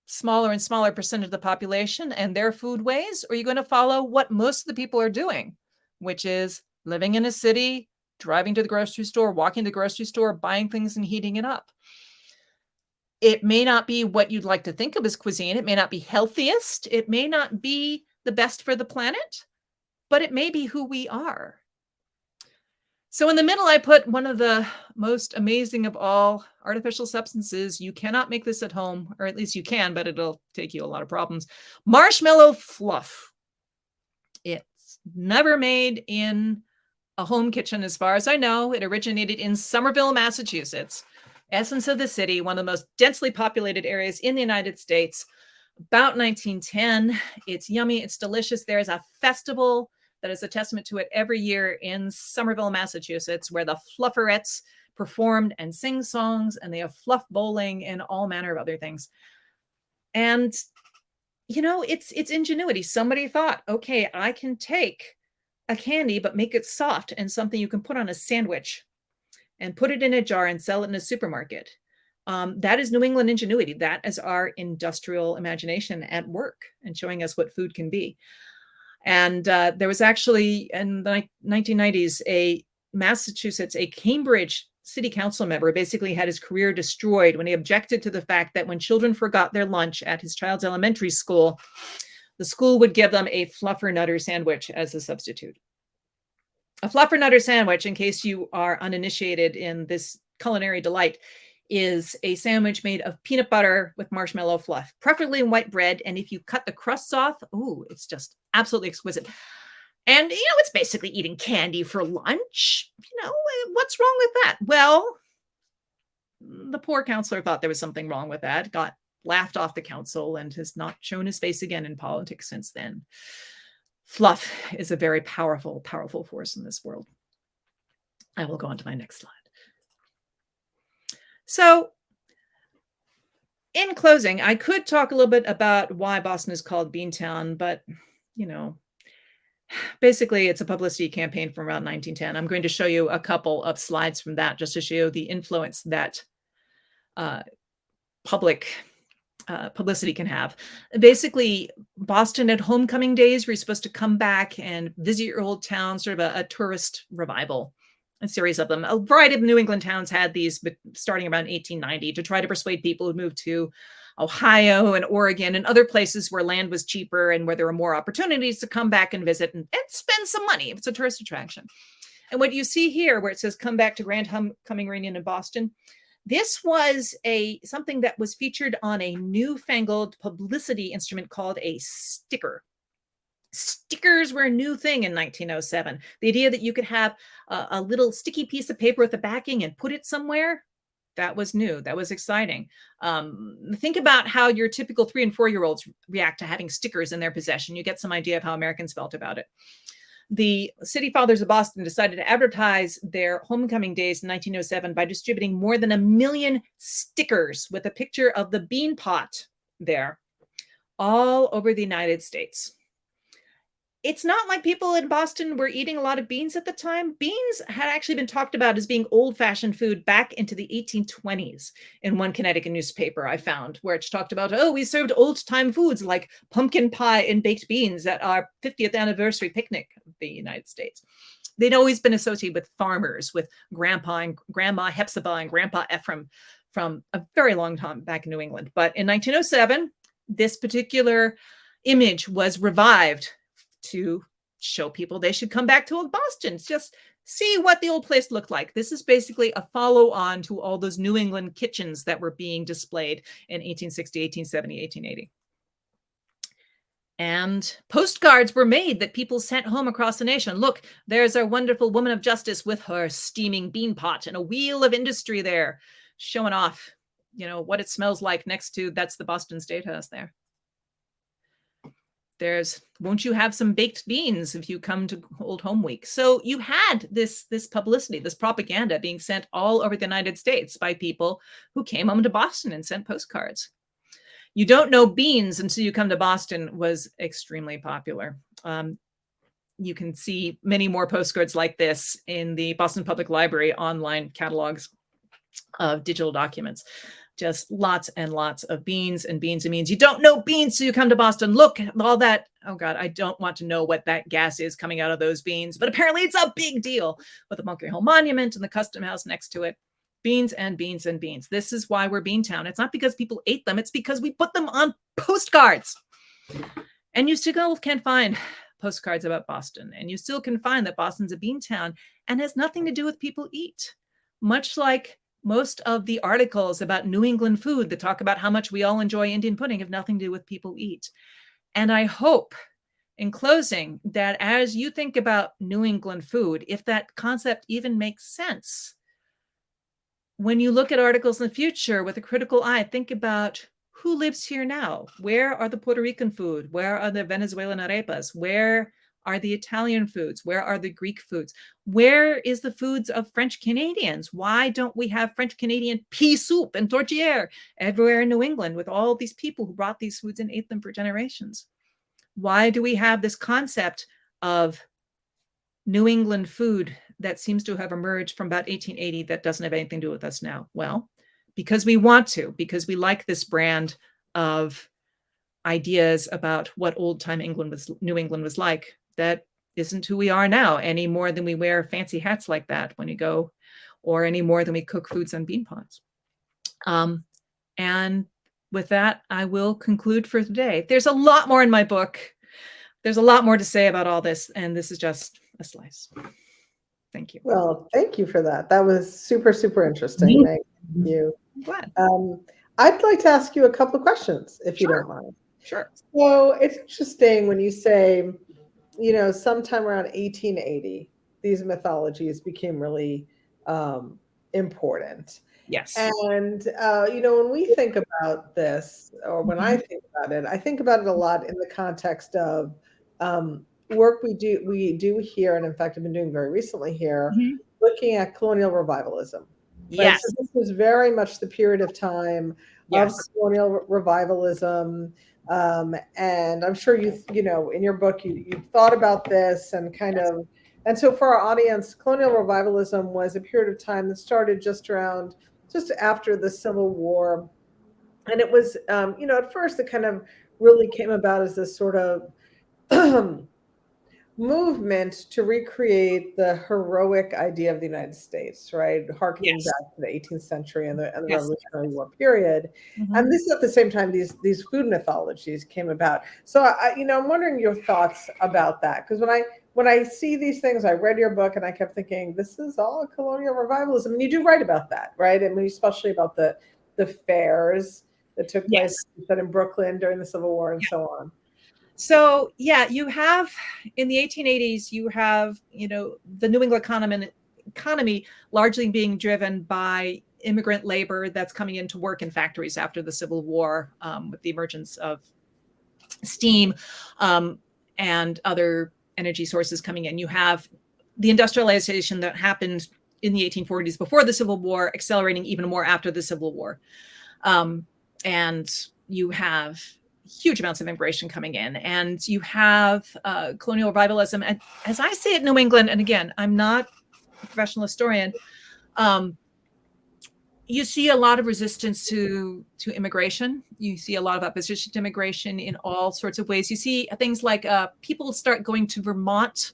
smaller and smaller percentage of the population and their food ways? Or are you going to follow what most of the people are doing, which is living in a city, driving to the grocery store, walking to the grocery store, buying things and heating it up? It may not be what you'd like to think of as cuisine. It may not be healthiest. It may not be the best for the planet, but it may be who we are. So in the middle, I put one of the most amazing of all artificial substances. You cannot make this at home, or at least you can, but it'll take you a lot of problems. Marshmallow fluff. It's never made in a home kitchen, as far as I know. It originated in Somerville, Massachusetts, essence of the city, one of the most densely populated areas in the United States, about 1910. It's yummy. It's delicious. There's a festival that is a testament to it every year in Somerville, Massachusetts, where the Flufferettes performed and sing songs, and they have fluff bowling and all manner of other things. And, you know, it's ingenuity. Somebody thought, okay, I can take a candy, but make it soft and something you can put on a sandwich and put it in a jar and sell it in a supermarket. That is New England ingenuity. That is our industrial imagination at work and showing us what food can be. And there was actually in the 1990s, a Cambridge city council member basically had his career destroyed when he objected to the fact that when children forgot their lunch at his child's elementary school, the school would give them a fluffernutter sandwich as a substitute. A fluffernutter sandwich, in case you are uninitiated in this culinary delight, is a sandwich made of peanut butter with marshmallow fluff, preferably in white bread. And if you cut the crusts off, ooh, it's just absolutely exquisite. And, you know, it's basically eating candy for lunch. You know, what's wrong with that? Well, the poor counselor thought there was something wrong with that, got laughed off the council, and has not shown his face again in politics since then. Fluff is a very powerful, powerful force in this world. I will go on to my next slide. So in closing, I could talk a little bit about why Boston is called Beantown, but, you know, basically it's a publicity campaign from around 1910. I'm going to show you a couple of slides from that just to show you the influence that publicity can have. Basically, Boston at homecoming days, where you're supposed to come back and visit your old town, sort of a tourist revival. A series of them. A variety of New England towns had these, but starting around 1890, to try to persuade people who moved to Ohio and Oregon and other places where land was cheaper and where there were more opportunities to come back and visit and spend some money. It's a tourist attraction. And what you see here, where it says "Come back to Grand Homecoming Reunion in Boston," this was something that was featured on a newfangled publicity instrument called a sticker. Stickers were a new thing in 1907. The idea that you could have a little sticky piece of paper with the backing and put it somewhere, that was new. That was exciting. Think about how your typical 3- and 4-year-olds react to having stickers in their possession. You get some idea of how Americans felt about it. The City Fathers of Boston decided to advertise their homecoming days in 1907 by distributing more than 1 million stickers with a picture of the bean pot there all over the United States. It's not like people in Boston were eating a lot of beans at the time. Beans had actually been talked about as being old-fashioned food back into the 1820s in one Connecticut newspaper I found, where it talked about, oh, we served old-time foods like pumpkin pie and baked beans at our 50th anniversary picnic of the United States. They'd always been associated with farmers, with Grandpa and Grandma Hepzibah and Grandpa Ephraim from a very long time back in New England. But in 1907, this particular image was revived to show people they should come back to old Boston, just see what the old place looked like. This is basically a follow-on to all those New England kitchens that were being displayed in 1860, 1870, 1880. And postcards were made that people sent home across the nation. Look, there's our wonderful woman of justice with her steaming bean pot and a wheel of industry there, showing off, what it smells like next to, that's the Boston State House there. There's, won't you have some baked beans if you come to Old Home Week? So you had this publicity, this propaganda being sent all over the United States by people who came home to Boston and sent postcards. You don't know beans until you come to Boston was extremely popular. You can see many more postcards like this in the Boston Public Library online catalogs of digital documents. Just lots and lots of beans and beans and beans. You don't know beans till you come to Boston. Look, all that. Oh God, I don't want to know what that gas is coming out of those beans, but apparently it's a big deal with the Bunker Hill Monument and the Custom House next to it. Beans and beans and beans. This is why we're Beantown. It's not because people ate them. It's because we put them on postcards. And you still can find postcards about Boston. And you still can find that Boston's a bean town and has nothing to do with people eat. Much like most of the articles about New England food that talk about how much we all enjoy Indian pudding have nothing to do with people eat. And I hope, in closing, that as you think about New England food, if that concept even makes sense, when you look at articles in the future with a critical eye, think about who lives here now. Where are the Puerto Rican food? Where are the Venezuelan arepas? Where are the Italian foods? Where are the Greek foods? Where is the foods of French Canadians? Why don't we have French Canadian pea soup and tourtière everywhere in New England with all these people who brought these foods and ate them for generations? Why do we have this concept of New England food that seems to have emerged from about 1880 that doesn't have anything to do with us now? Well, because we want to, because we like this brand of ideas about what old-time New England was like. That isn't who we are now any more than we wear fancy hats like that when you go, or any more than we cook foods on bean pots. And with that, I will conclude for today. There's a lot more in my book. There's a lot more to say about all this, and this is just a slice. Thank you. Well, thank you for that. That was super, super interesting. Meg. Thank you. I'm glad. I'd like to ask you a couple of questions, if you don't mind. Sure. So it's interesting when you say, sometime around 1880, these mythologies became really important. Yes. And, when we think about this, or when I think about it a lot in the context of work we do here, and in fact, I've been doing very recently here, looking at colonial revivalism. Right? Yes. So this was very much the period of time of colonial revivalism. And I'm sure in your book, you thought about this and and so for our audience, colonial revivalism was a period of time that started just after the Civil War. And it was, at first it kind of really came about as this sort of movement to recreate the heroic idea of the United States, right? Harkening back to the 18th century and the Revolutionary War period. And this at the same time, these food mythologies came about. So I'm wondering your thoughts about that. Because when I see these things, I read your book and I kept thinking, this is all colonial revivalism. And you do write about that, right? I mean, especially about the fairs that took place in Brooklyn during the Civil War and so on. So, you have in the 1880s, you have, the New England economy largely being driven by immigrant labor that's coming into work in factories after the Civil War, with the emergence of steam and other energy sources coming in. You have the industrialization that happened in the 1840s before the Civil War, accelerating even more after the Civil War. And you have huge amounts of immigration coming in, and you have colonial revivalism. And as I say it, New England, and again, I'm not a professional historian, you see a lot of resistance to immigration. You see a lot of opposition to immigration in all sorts of ways. You see things like people start going to Vermont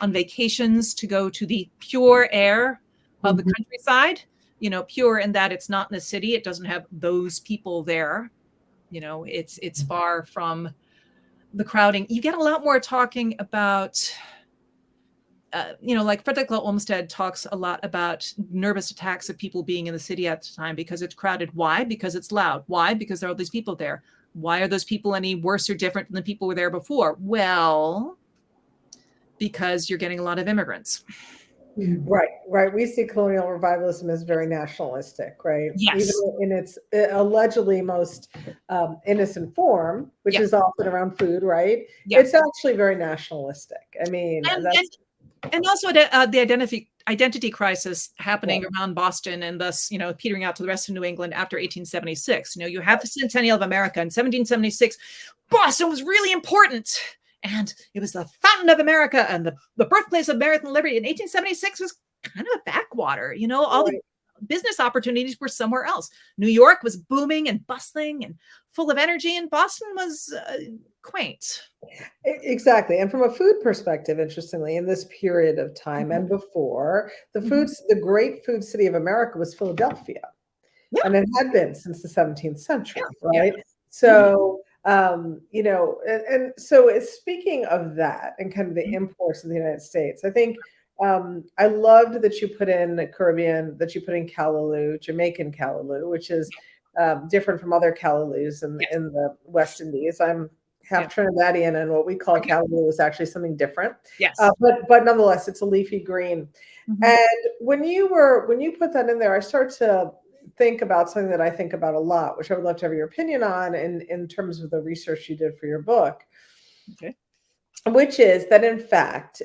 on vacations to go to the pure air of the countryside, pure in that it's not in the city. It doesn't have those people there. It's far from the crowding. You get a lot more talking about, like Frederick Law Olmsted talks a lot about nervous attacks of people being in the city at the time because it's crowded. Why? Because it's loud. Why? Because there are all these people there. Why are those people any worse or different than the people who were there before? Well, because you're getting a lot of immigrants. Right. We see colonial revivalism as very nationalistic, right? Yes. Even in its allegedly most innocent form, which is often around food, right? Yeah. It's actually very nationalistic. I mean, and also the identity crisis happening around Boston, and thus, petering out to the rest of New England after 1876. You have the Centennial of America in 1776. Boston was really important. And it was the fountain of America and the birthplace of American liberty. In 1876 was kind of a backwater. All the business opportunities were somewhere else. New York was booming and bustling and full of energy, and Boston was quaint. Exactly. And from a food perspective, interestingly, in this period of time and before, the great food city of America was Philadelphia. Yeah. And it had been since the 17th century, right? Yeah. So, and so speaking of that and kind of the imports of the United States, I think I loved that you put in the Caribbean, that you put in callaloo, Jamaican callaloo, which is different from other callaloos in the West Indies. I'm half Trinidadian, and what we call callaloo is actually something different. Yes. But nonetheless, it's a leafy green. And when you put that in there, I start to think about something that I think about a lot, which I would love to have your opinion on in terms of the research you did for your book. Okay. Which is that, in fact,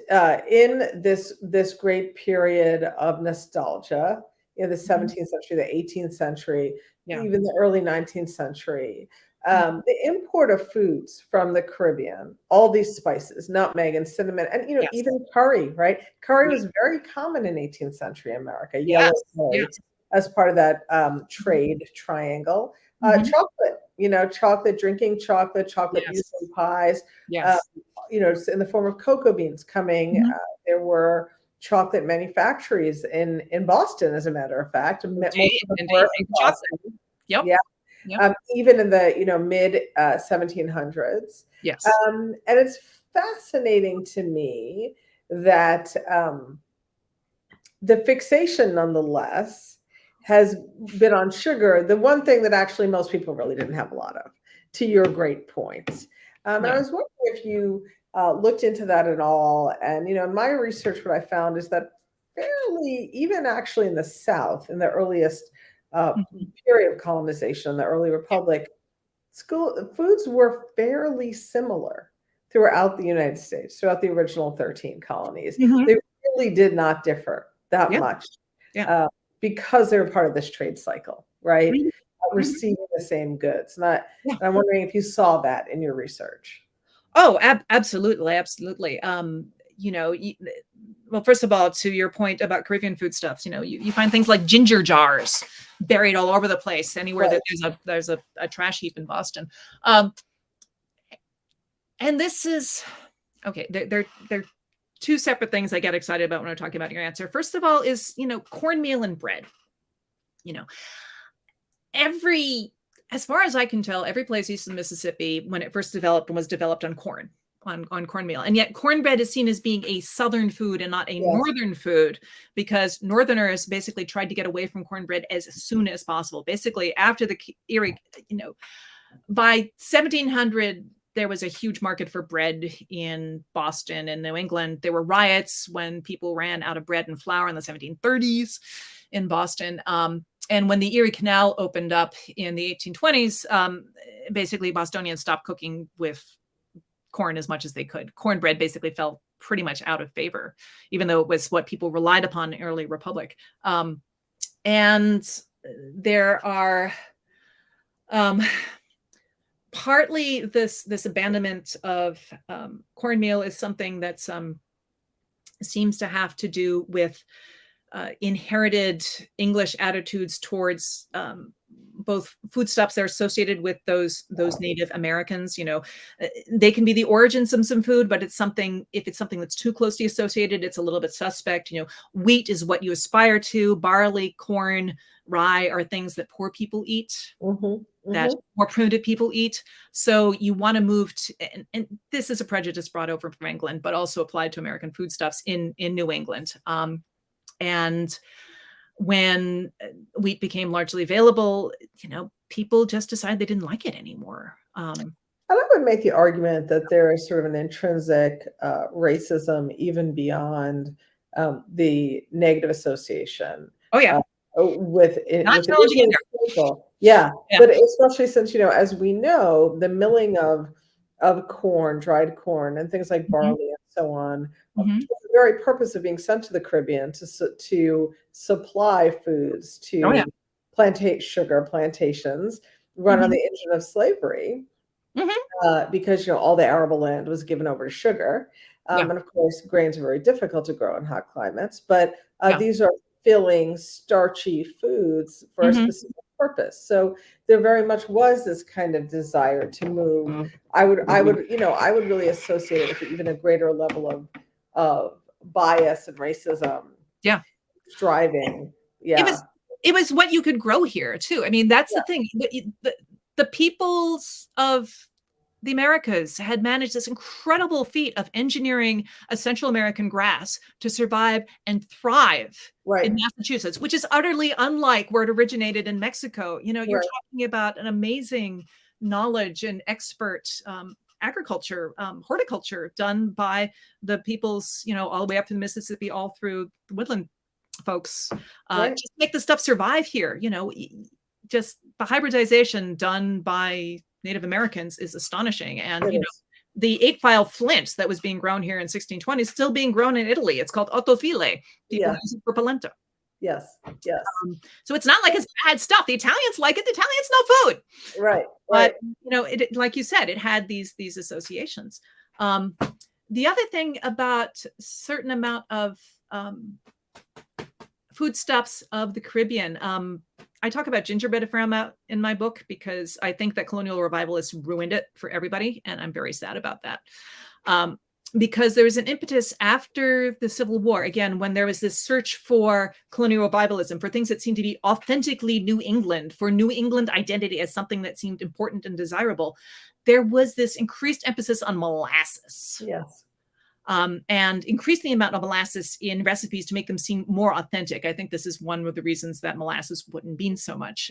in this great period of nostalgia in the 17th century, the 18th century, even the early 19th century, the import of foods from the Caribbean, all these spices, nutmeg and cinnamon, and even curry, right? Curry was very common in 18th century America. Yellow clay, as part of that trade triangle. Chocolate, drinking chocolate used in pies. In the form of cocoa beans coming. There were chocolate manufactories in Boston, as a matter of fact. Even in the mid 1700s. Yes. And it's fascinating to me that the fixation, nonetheless, has been on sugar, the one thing that actually most people really didn't have a lot of, to your great point. And I was wondering if you looked into that at all. And, in my research, what I found is that even actually in the South, in the earliest period of colonization, the early republic, foods were fairly similar throughout the United States, throughout the original 13 colonies. They really did not differ that much. Because they're part of this trade cycle, right? Receiving the same goods. And I'm wondering if you saw that in your research. Oh, absolutely. Well, first of all, to your point about Caribbean foodstuffs, you find things like ginger jars buried all over the place, anywhere that there's a trash heap in Boston. And this is, okay, they're two separate things I get excited about when I'm talking about your answer. First of all is, cornmeal and bread. As far as I can tell, every place east of Mississippi, when it first developed, was developed on cornmeal. And yet cornbread is seen as being a Southern food and not a Northern food, because Northerners basically tried to get away from cornbread as soon as possible. Basically, after the Erie, by 1700, there was a huge market for bread in Boston and New England. There were riots when people ran out of bread and flour in the 1730s in Boston. And when the Erie Canal opened up in the 1820s, basically Bostonians stopped cooking with corn as much as they could. Cornbread basically fell pretty much out of favor, even though it was what people relied upon in early republic. And there are partly this abandonment of cornmeal is something that seems to have to do with inherited English attitudes towards both foodstuffs that are associated with those Native Americans. They can be the origins of some food, but if it's something that's too closely associated, it's a little bit suspect. Wheat is what you aspire to. Barley, corn, rye are things that poor people eat. That more primitive people eat. So you want to move to, and this is a prejudice brought over from England, but also applied to American foodstuffs in New England. And when wheat became largely available, people just decided they didn't like it anymore. And I would make the argument that there is sort of an intrinsic racism even beyond the negative association. Oh yeah. With challenging either. Yeah, but especially since as we know, the milling of corn, dried corn, and things like barley and so on, for the very purpose of being sent to the Caribbean to supply foods to sugar plantations run on the engine of slavery, because all the arable land was given over to sugar, and of course grains are very difficult to grow in hot climates, but these are filling starchy foods for a specific purpose. So there very much was this kind of desire to move. I would really associate it with even a greater level of bias and racism. Yeah. Driving. Yeah. It was what you could grow here too. I mean, that's the thing. The peoples of the Americas had managed this incredible feat of engineering a Central American grass to survive and thrive in Massachusetts, which is utterly unlike where it originated in Mexico. You're talking about an amazing knowledge and expert agriculture, horticulture done by the peoples, all the way up to the Mississippi, all through the woodland folks, just make the stuff survive here. Just the hybridization done by Native Americans is astonishing. And the 8-file flint that was being grown here in 1620 is still being grown in Italy. It's called ottofile. People use it for polenta. Yes. So it's not like it's bad stuff. The Italians like it. The Italians know food. Right. But it, like you said, it had these associations. The other thing about certain amount of foodstuffs of the Caribbean, I talk about gingerbread a fair amount in my book because I think that colonial revivalists ruined it for everybody, and I'm very sad about that. Because there was an impetus after the Civil War, again, when there was this search for colonial revivalism, for things that seemed to be authentically New England, for New England identity as something that seemed important and desirable. There was this increased emphasis on molasses. Yes. And increase the amount of molasses in recipes to make them seem more authentic. I think this is one of the reasons that molasses wouldn't mean so much,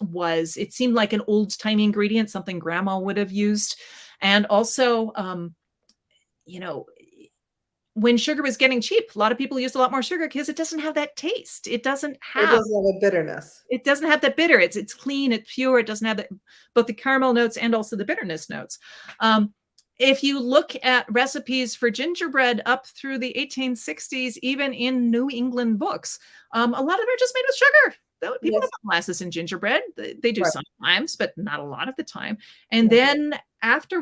was it seemed like an old-timey ingredient, something grandma would have used. And also, when sugar was getting cheap, a lot of people used a lot more sugar because it doesn't have that taste. It doesn't have a bitterness. It doesn't have that bitter. It's clean, it's pure. It doesn't have both the caramel notes and also the bitterness notes. If you look at recipes for gingerbread up through the 1860s, even in New England books, a lot of them are just made with sugar. People don't put molasses in gingerbread. They do sometimes, but not a lot of the time. And then after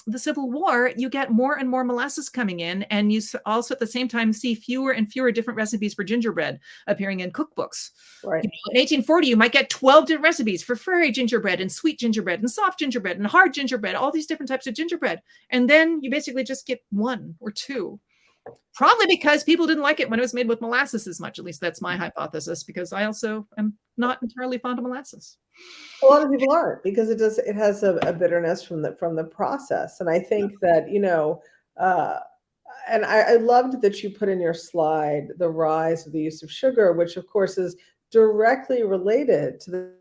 the Civil War, you get more and more molasses coming in, and you also at the same time see fewer and fewer different recipes for gingerbread appearing in cookbooks. Right. In 1840, you might get 12 different recipes for furry gingerbread and sweet gingerbread and soft gingerbread and hard gingerbread, all these different types of gingerbread. And then you basically just get one or two. Probably because people didn't like it when it was made with molasses as much. At least that's my hypothesis, because I also am not entirely fond of molasses. A lot of people aren't, because it has a bitterness from the process. And I think that, and I loved that you put in your slide the rise of the use of sugar, which of course is directly related to the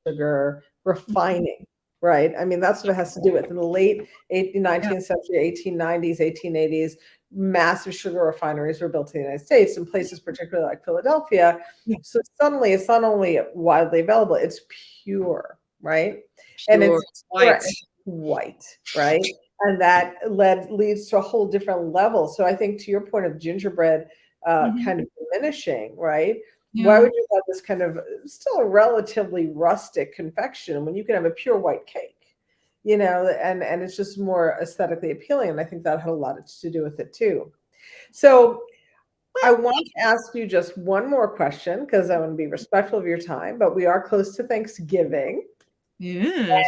sugar refining. Right. I mean, that's what it has to do with. In the late 19th century, 1890s, 1880s, massive sugar refineries were built in the United States, in places particularly like Philadelphia. So suddenly it's not only widely available, it's pure, right? And it's white, right? and that leads to a whole different level. So I think to your point of gingerbread kind of diminishing, right? Why Yeah. would you have this kind of still a relatively rustic confection when you can have a pure white cake, and it's just more aesthetically appealing. And I think that had a lot to do with it too. So I want to ask you just one more question because I want to be respectful of your time, but we are close to Thanksgiving. Yes.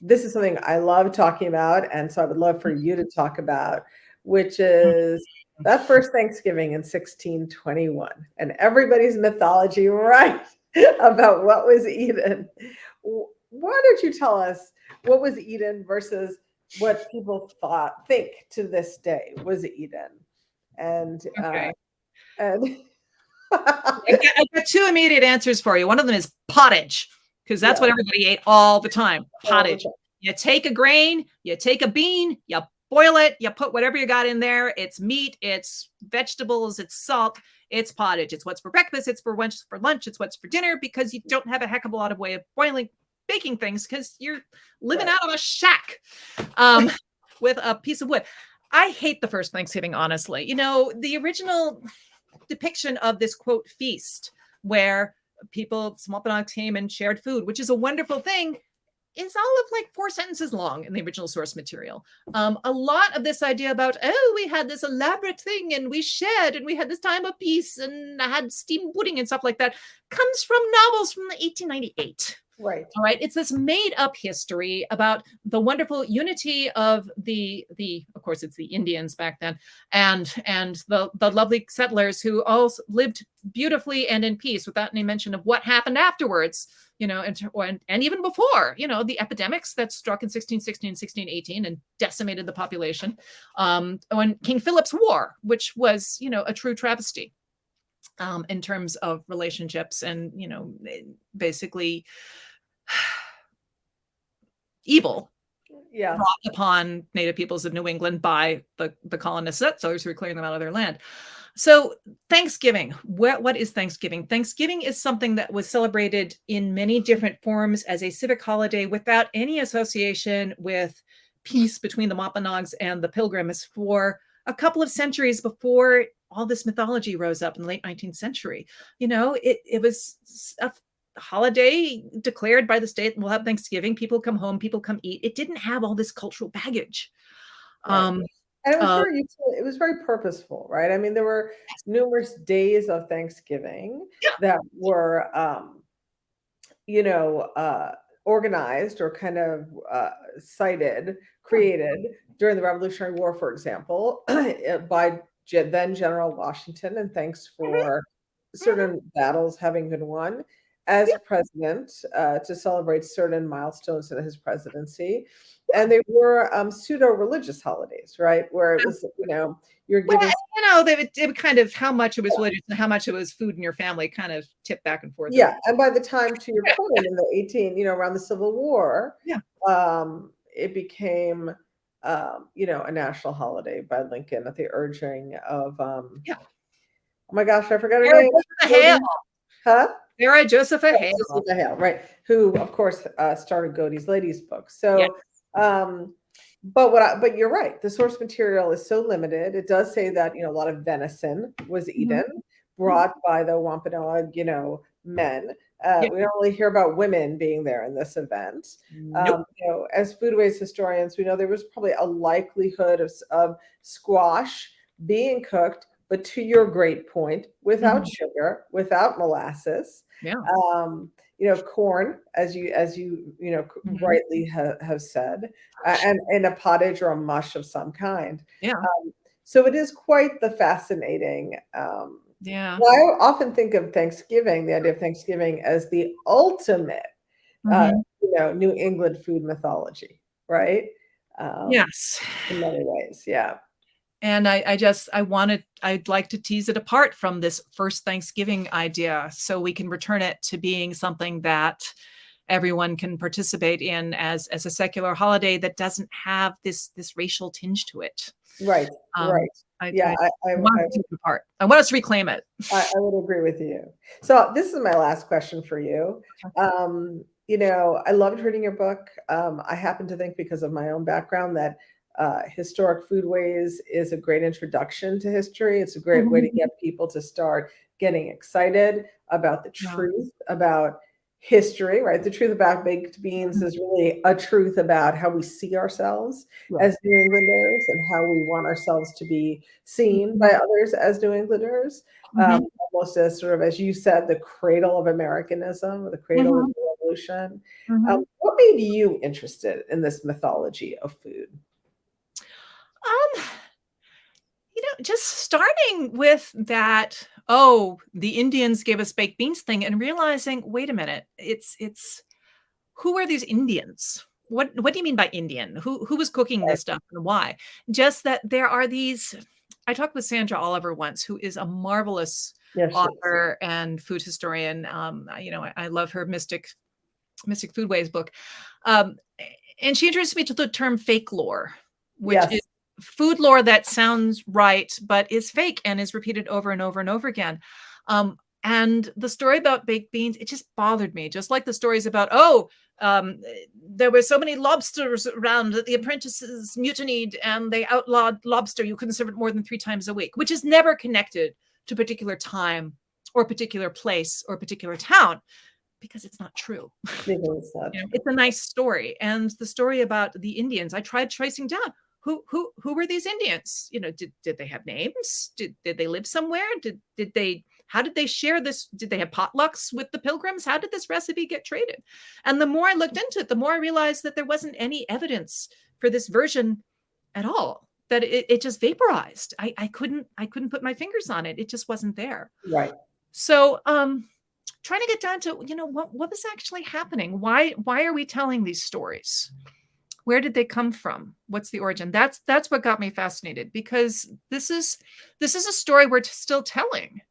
This is something I love talking about, and so I would love for you to talk about, which is that first Thanksgiving in 1621 and everybody's mythology, right, about what was eaten. Why don't you tell us what was eaten versus what people think to this day was eaten? And Okay. and I got two immediate answers for you. One of them is pottage, because that's what everybody ate all the time. Pottage. You take a grain, you take a bean, you boil it, you put whatever you got in there. It's meat, it's vegetables, it's salt, it's pottage. It's what's for breakfast, it's for lunch, it's what's for dinner, because you don't have a heck of a lot of way of baking things because you're living out of a shack with a piece of wood. I hate the first Thanksgiving, honestly. The original depiction of this quote feast where small Wampanoag came and shared food, which is a wonderful thing, is all of like 4 sentences long in the original source material. A lot of this idea about, we had this elaborate thing and we shared and we had this time of peace and I had steamed pudding and stuff like that comes from novels from the 1898. Right. All right. It's this made up history about the wonderful unity of of course, it's the Indians back then, and the lovely settlers who all lived beautifully and in peace without any mention of what happened afterwards, and even before, the epidemics that struck in 1616 and 1618 and decimated the population. When King Philip's War, which was, a true travesty. In terms of relationships and, basically evil brought upon native peoples of New England by the colonist settlers who were clearing them out of their land. So Thanksgiving, what is Thanksgiving? Thanksgiving is something that was celebrated in many different forms as a civic holiday without any association with peace between the Wampanoags and the Pilgrims for a couple of centuries before all this mythology rose up in the late 19th century. It was a holiday declared by the state. We'll have Thanksgiving. People come home, people come eat. It didn't have all this cultural baggage. Right. And it was very purposeful, right? I mean, there were numerous days of Thanksgiving that were, organized or kind of created during the Revolutionary War, for example, by then General Washington, and thanks for certain battles having been won as president to celebrate certain milestones in his presidency. And they were pseudo-religious holidays, right? Where it was, you're giving... they would kind of, how much it was religious and how much it was food in your family kind of tip back and forth. Yeah, and by the time, to your point, in the around the Civil War, it became, a national holiday by Lincoln at the urging of, oh my gosh, I forgot her name. Sarah Josepha Hale. Josepha Hale, right? Who, of course, started Godey's Ladies book. So, but you're right. The source material is so limited. It does say that a lot of venison was eaten, brought by the Wampanoag, men. We don't really hear about women being there in this event. Nope. As foodways historians, we know there was probably a likelihood of squash being cooked, but to your great point, without sugar, without molasses. Corn, as you rightly have said, and in a pottage or a mush of some kind. So it is quite the fascinating. Well, I often think of Thanksgiving, the idea of Thanksgiving, as the ultimate, New England food mythology, right? Yes, in many ways, yeah. And I'd like to tease it apart from this first Thanksgiving idea so we can return it to being something that everyone can participate in as a secular holiday that doesn't have this racial tinge to it. Right, right. I want to tease it apart. I want us to reclaim it. I would agree with you. So this is my last question for you. I loved reading your book. I happen to think, because of my own background, that Historic Foodways is a great introduction to history. It's a great way to get people to start getting excited about the truth about history, right? The truth about baked beans is really a truth about how we see ourselves as New Englanders and how we want ourselves to be seen by others as New Englanders. Almost as sort of, as you said, the cradle of Americanism, or the cradle of the revolution. What made you interested in this mythology of food? Just starting with that, oh, the Indians gave us baked beans thing, and realizing, wait a minute, it's who are these Indians? What do you mean by Indian? Who was cooking this stuff and why? Just that there are these. I talked with Sandra Oliver once, who is a marvelous author and food historian. I love her Mystic Foodways book. And she introduced me to the term fake lore, which is food lore that sounds right, but is fake and is repeated over and over and over again. And the story about baked beans, it just bothered me, just like the stories about, there were so many lobsters around that the apprentices mutinied and they outlawed lobster. You couldn't serve it more than 3 times a week, which is never connected to a particular time or a particular place or a particular town, because it's not true. It's a nice story. And the story about the Indians, I tried tracing down who were these Indians? Did they have names? Did they live somewhere? How did they share this? Did they have potlucks with the Pilgrims? How did this recipe get traded? And the more I looked into it, the more I realized that there wasn't any evidence for this version at all, that it just vaporized. I couldn't put my fingers on it. It just wasn't there. Right. So trying to get down to, what was actually happening? Why are we telling these stories? Where did they come from? What's the origin? That's what got me fascinated, because this is a story we're still telling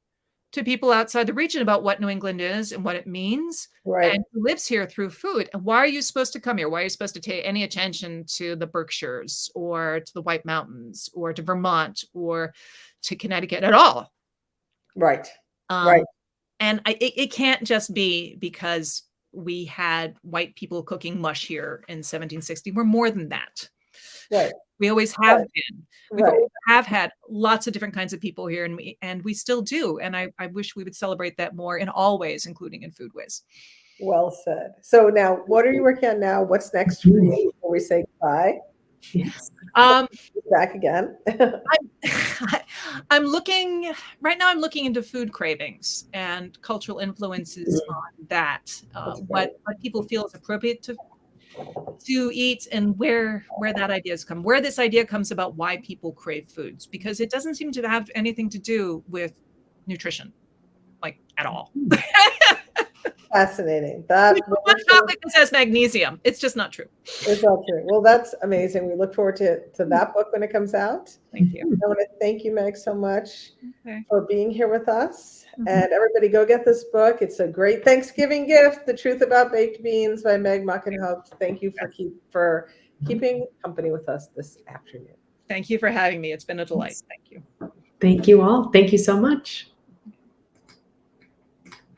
to people outside the region about what New England is and what it means, and who lives here through food. And why are you supposed to come here? Why are you supposed to pay any attention to the Berkshires or to the White Mountains or to Vermont or to Connecticut at all? Right. And it can't just be because we had white people cooking mush here in 1760. We're more than that. Right. We always have been. We have had lots of different kinds of people here, and we still do. And I wish we would celebrate that more in all ways, including in food ways. Well said. So now, what are you working on now? What's next for you before we say goodbye? Yes. Back again. I'm looking right now. I'm looking into food cravings and cultural influences on that. What people feel is appropriate to eat, and where that ideas come. Where this idea comes about why people crave foods, because it doesn't seem to have anything to do with nutrition, like at all. Fascinating. That chocolate says magnesium. It's just not true. It's not true. Well, that's amazing. We look forward to that book when it comes out. Thank you. I want to thank you, Meg, so much for being here with us. And everybody, go get this book. It's a great Thanksgiving gift, The Truth About Baked Beans by Meg Muckenhoupt. Thank you for keeping company with us this afternoon. Thank you for having me. It's been a delight. Thank you. Thank you all. Thank you so much.